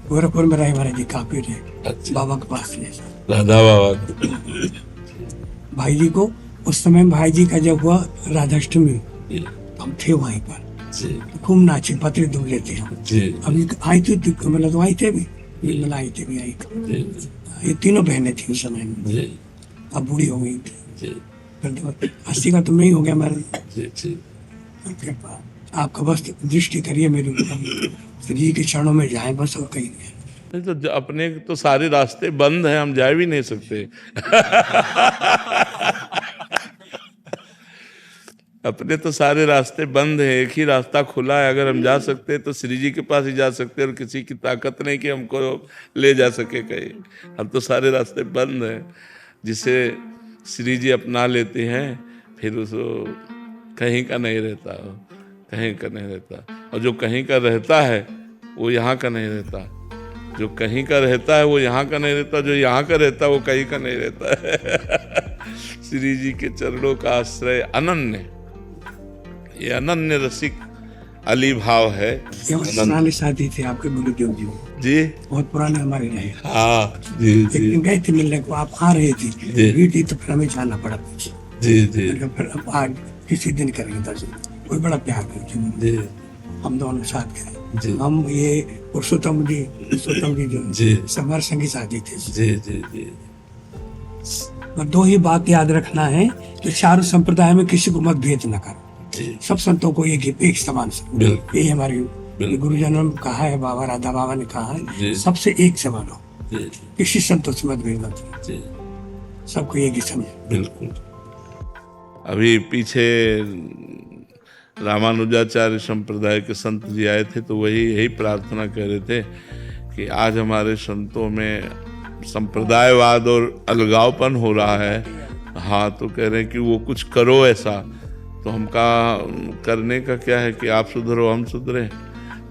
गोरखपुर में रहे महाराज जी, काफी रहे। अच्छा। बाबा के पास ले राधा बाबा। भाई जी को उस समय भाई जी का जब हुआ राधाष्टमी, हम थे वहीं पर। तो खूब नाचे, पत्रे दूर लेते हम। अभी आई थी मतलब तो आई थे भी, निर्मला आई थी भी, आई ये तीनों बहनें थी उस समय में। अब बूढ़ी हो गई थी, 80 का तो नहीं हो गया महाराज। आपका बस दृष्टि करिए मेरे ऊपर, श्री जी के चरणों में जाए बस, और कहीं नहीं। तो अपने तो सारे रास्ते बंद हैं, हम जा भी नहीं सकते। अपने तो सारे रास्ते बंद हैं, एक ही रास्ता खुला है। अगर हम जा सकते हैं तो श्री जी के पास ही जा सकते हैं, और किसी की ताकत नहीं कि हमको ले जा सके कहीं। अब तो सारे रास्ते बंद हैं। जिसे श्री जी अपना लेते हैं फिर उसको कहीं का नहीं रहता, कहीं का नहीं रहता। और जो कहीं का रहता है वो यहाँ का नहीं रहता, जो कहीं का रहता है वो यहाँ का नहीं रहता, जो यहाँ का रहता है वो कहीं का नहीं रहता है। श्री जी के चरणों का आश्रय अनन्य, ये अनन्य रसिक अली भाव है। पुराने साथी थे आपके गुरुदेव जी, जी बहुत पुराने हमारे रहे। हाँ जी एक जी दिन गए थे मिलने को, आप आ रहे थे, भीड़ थी तो फिर हमें जाना पड़ा। जी जी फिर अब आज किसी दिन करेंगे दर्शन। कोई बड़ा प्यार करते जी। हम दोनों साथ गए। जी। हम ये पुरुषोत्तम जी जो जी। हमारे संगी साथी थे। जी जी जी। और 2 ही बात याद रखना है कि चारों संप्रदाय में किसी को मतभेद न करो। सब संतों को एक समान समझो। ये हमारे गुरुजनों ने कहा है, बाबा राधा बाबा ने कहा है, सबसे एक समान हो। किसी संतों से मतभेद मत करो, सबको एक ही समझो। बिल्कुल। अभी पीछे रामानुजाचार्य संप्रदाय के संत जी आए थे, तो यही प्रार्थना कर रहे थे कि आज हमारे संतों में संप्रदायवाद और अलगावपन हो रहा है। हाँ, तो कह रहे हैं कि वो कुछ करो ऐसा। तो हमका करने का क्या है कि आप सुधरो हम सुधरें।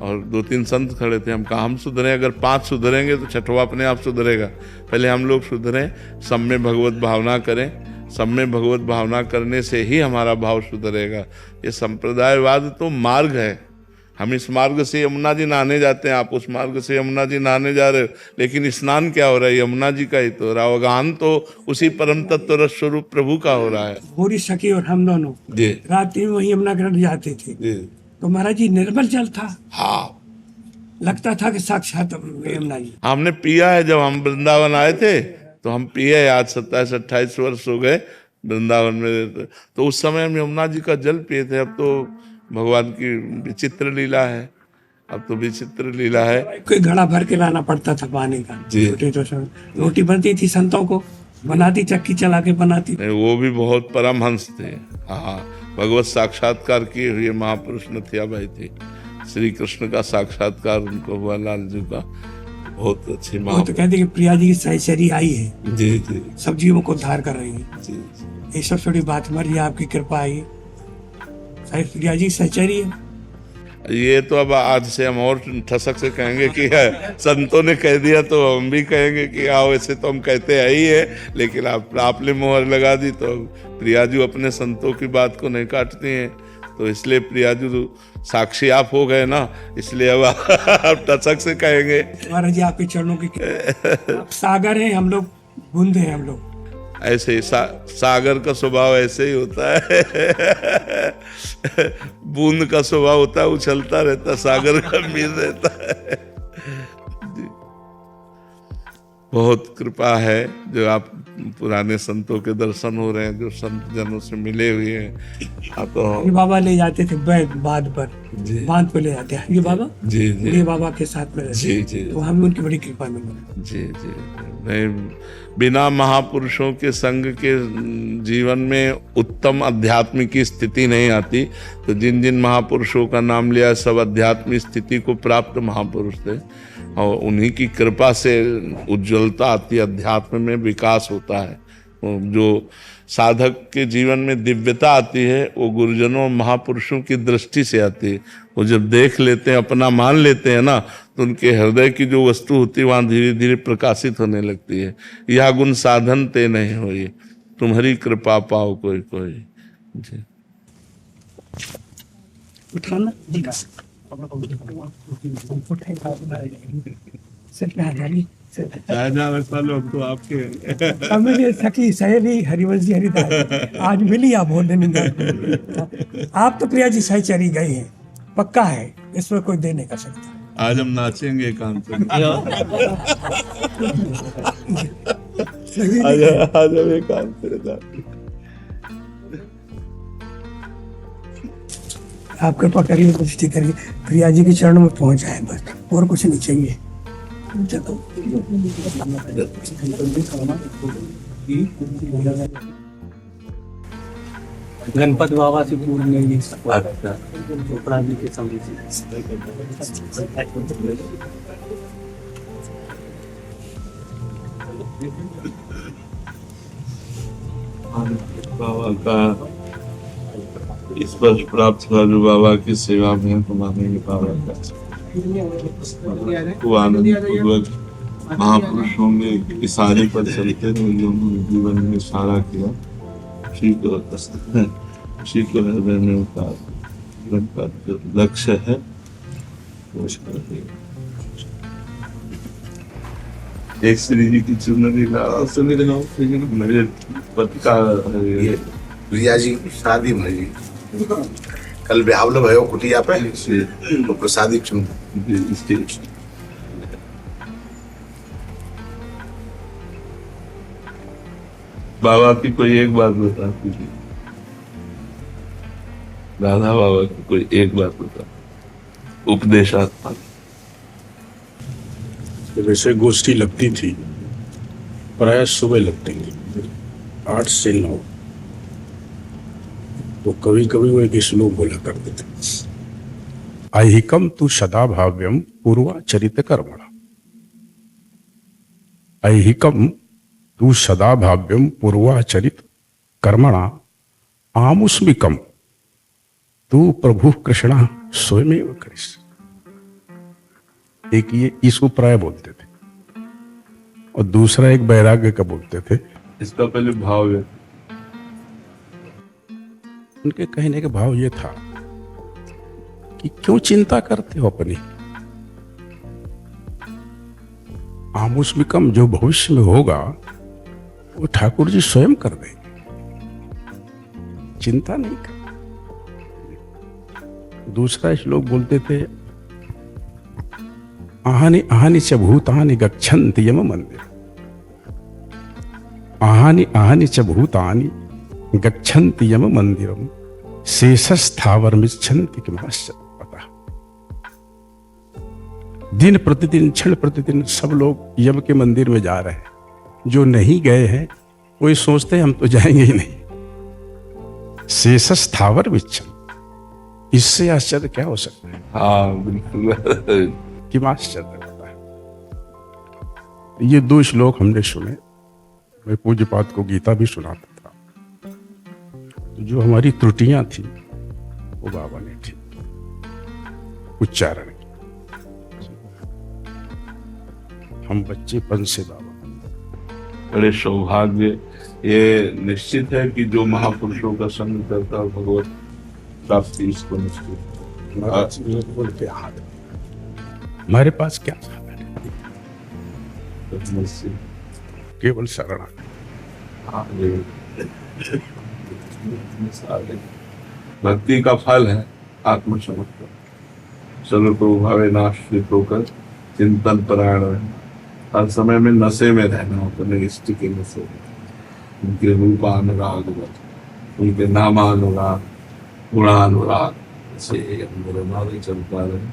और 2-3 संत खड़े थे, हम कहा हम सुधरें, अगर 5 सुधरेंगे तो 6वां अपने आप सुधरेगा। पहले हम लोग सुधरें, सब में भगवत भावना करें, सब में भगवत भावना करने से ही हमारा भाव सुधरेगा। ये संप्रदायवाद तो मार्ग है, हम इस मार्ग से यमुना जी नहाने जाते हैं, आप उस मार्ग से यमुना जी नहाने जा रहे हो, लेकिन स्नान क्या हो रहा है? यमुना जी का ही तो हो रहा है। अवगाहन तो उसी परम तत्व रस स्वरूप प्रभु का हो रहा है। पूरी सखी और हम दोनों जी रात में वही यमुना घाट जाते थे। जी। तो महाराज जी निर्मल जल था। हाँ लगता था कि साक्षात यमुना जी। हमने पिया है, जब हम वृंदावन आए थे तो हम पिए, आज 27-28 वर्ष हो गए वृंदावन में, तो उस समय हम यमुना जी का जल पिए थे। अब तो भगवान की विचित्र लीला है, अब तो विचित्र लीला है। कोई घड़ा भर के लाना पड़ता था पानी का। छोटे तो सब रोटी बनती थी, संतों को बनाती, चक्की चला के बनाती। नहीं, वो भी बहुत परमहंस थे। हाँ, भगवत साक्षात्कार किए हुए महापुरुष नथियाबाई थे। श्री कृष्ण का साक्षात्कार उनको हुआ, लाल जी का। बहुत अच्छी वो तो कहते कि प्रिया जी की सहचरी आई है, जी जी सब जीवों को उद्धार कर रही है। जी जी। ये सब थोड़ी बात मर्जी, आपकी कृपा आई। शायद प्रिया जी सहचरी है। ये तो अब आज से हम और ठसक से कहेंगे कि है, संतों ने कह दिया तो हम भी कहेंगे कि हाँ, वैसे तो हम कहते हैं ही है, लेकिन आपने मोहर लगा दी तो प्रिया जी अपने संतों की बात को नहीं काटती हैं, तो इसलिए प्रिया जी साक्षी आप हो गए ना, इसलिए अब आप टचक से कहेंगे। महाराज जी आपके चरणों की आप सागर हैं, हम लोग बूंद हैं। हम लोग ऐसे ही सागर का स्वभाव ऐसे ही होता है। बूंद का स्वभाव होता है उछलता रहता, सागर का मीर रहता है। जी। बहुत कृपा है जो आप पुराने संतों के दर्शन हो रहे हैं, जो संत जनों से मिले हुए हैं। आप तो ये बाबा ले जाते थे बांध पर, बांध पे ले जाते हैं ये बाबा। जी जी ये बाबा के साथ में रहते। जी जी तो हमें उनकी बड़ी कृपा मिली। जी जी। नहीं, बिना महापुरुषों के संग के जीवन में उत्तम अध्यात्म की स्थिति नहीं आती। तो जिन जिन महापुरुषों का नाम लिया, सब अध्यात्मिक स्थिति को प्राप्त महापुरुष थे, और उन्हीं की कृपा से उज्ज्वलता आती है, अध्यात्म में विकास होता है। जो साधक के जीवन में दिव्यता आती है, वो गुरुजनों महापुरुषों की दृष्टि से आती है। वो जब देख लेते हैं, अपना मान लेते हैं ना, तो उनके हृदय की जो वस्तु होती है वहाँ धीरे धीरे प्रकाशित होने लगती है। यह गुण साधन ते नहीं होई, तुम्हारी कृपा पाओ कोई कोई। जी उठाना जी तो आपके मेरी सखी सहेली हरिवंश जी हरिदास आज मिली। आप बहुत दिन आप तो प्रिया जी सहचरी गए हैं, पक्का है, इसमें कोई दे नहीं कर सकता। आज हम नाचेंगे एकांत में। आज हम एकांत में। आप कृपा करिए, दृष्टि करिए, प्रिया जी के चरणों में पहुंच जाए, बस और कुछ नहीं चाहिए। गणपति बाबा से पूर्ण ये चोपड़ा जी के समय बाबा का स्पर्श प्राप्त हुआ, जो बाबा की सेवा में तो मानेंगे बाबा का वो आनंद पूर्वक महापुरुषों में इशारे पर चलते हैं, जो जीवन में इशारा किया, उसी को हृदय में उतार। जीवन का जो लक्ष्य है वो एक श्री जी की चुनरी मेरे पति का प्रिया जी शादी भरी कल ब्यावल भयो कुटिया पे तो प्रसादी चुन बाबा की कोई एक बात बता दीजिए, राधा बाबा की कोई एक बात बता, उपदेशात्मक। वैसे गोष्ठी लगती थी, प्राय सुबह लगती थी 8 से 9, तो कभी कभी वो एक श्लोक बोला करते थे, ऐहिकम तु सदा भाव्यम पूर्वाचरित कर्मणा। ऐहिकम तु सदा भाव्यम पूर्वाचरित कर्मणा आमुष्मिकम तू प्रभु कृष्णा स्वयमेव करिस। एक ये इसको प्राय बोलते थे, और दूसरा एक वैराग्य का बोलते थे। इसका पहले भाव है, उनके कहने का भाव ये था कि क्यों चिंता करते हो अपनी, आमुष्मिकम जो भविष्य में होगा वो ठाकुर जी स्वयं कर देंगे, चिंता नहीं कर। दूसरा श्लोक बोलते थे आहानि आहानि च भूतानि गच्छन्ति यम मंदिर, आहानि आहानि च भूतानि गच्छन्ति यम मंदिरम शेषस्थावरमिच्छन्ति किमाश्चर्य पता। दिन प्रतिदिन क्षण प्रतिदिन सब लोग यम के मंदिर में जा रहे हैं, जो नहीं गए हैं वही सोचते हैं हम तो जाएंगे ही नहीं। शेषस्थावर विच्छन, इससे आश्चर्य क्या हो सकता है? हाँ बिल्कुल। कि आश्चर्य होता है। ये 2 श्लोक हमने सुने, मैं पूज्यपाद को गीता भी सुनाता था। तो जो हमारी त्रुटियां थी वो बाबा ने ठीक उच्चारण की। हम बच्चेपन से बाबा, बड़े सौभाग्य। ये निश्चित है कि जो महापुरुषों का संग करता है भगवत प्राप्ति इसको निश्चित। बोल के हाथ, हमारे पास क्या साधन है? केवल शरणागति। भक्ति का फल है आत्मसमर्पण। सर्वतो भावे नाश्रित होकर चिंतन परायण रहना, हर समय में नशे में रहना होता है, इष्ट के नशे में। उनके रूपानुराग, उनके नामानुराग, गुणानुराग से अंदर हमारे चलता रहे।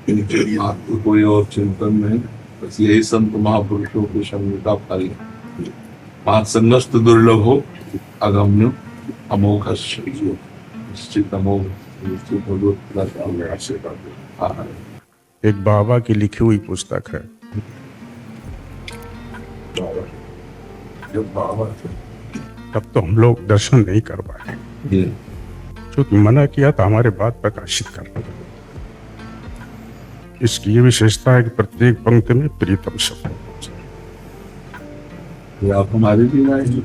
इनके मात्र कोई और चिंतन नहीं, बस यही संत महापुरुषों के संग का फल है। पांच संगस्त दुर्लभ हो, अगम्य अमोघ निश्चित अमोघ निश्चित भगवत। एक बाबा की लिखी हुई पुस्तक है, जब बाबा थे तब तो हम लोग दर्शन नहीं कर पाए, क्योंकि मना किया था हमारे बाद प्रकाशित करना। इसकी ये विशेषता है कि प्रत्येक पंक्ति में प्रीतम शब्द। ये आप हमारे भी आए हैं।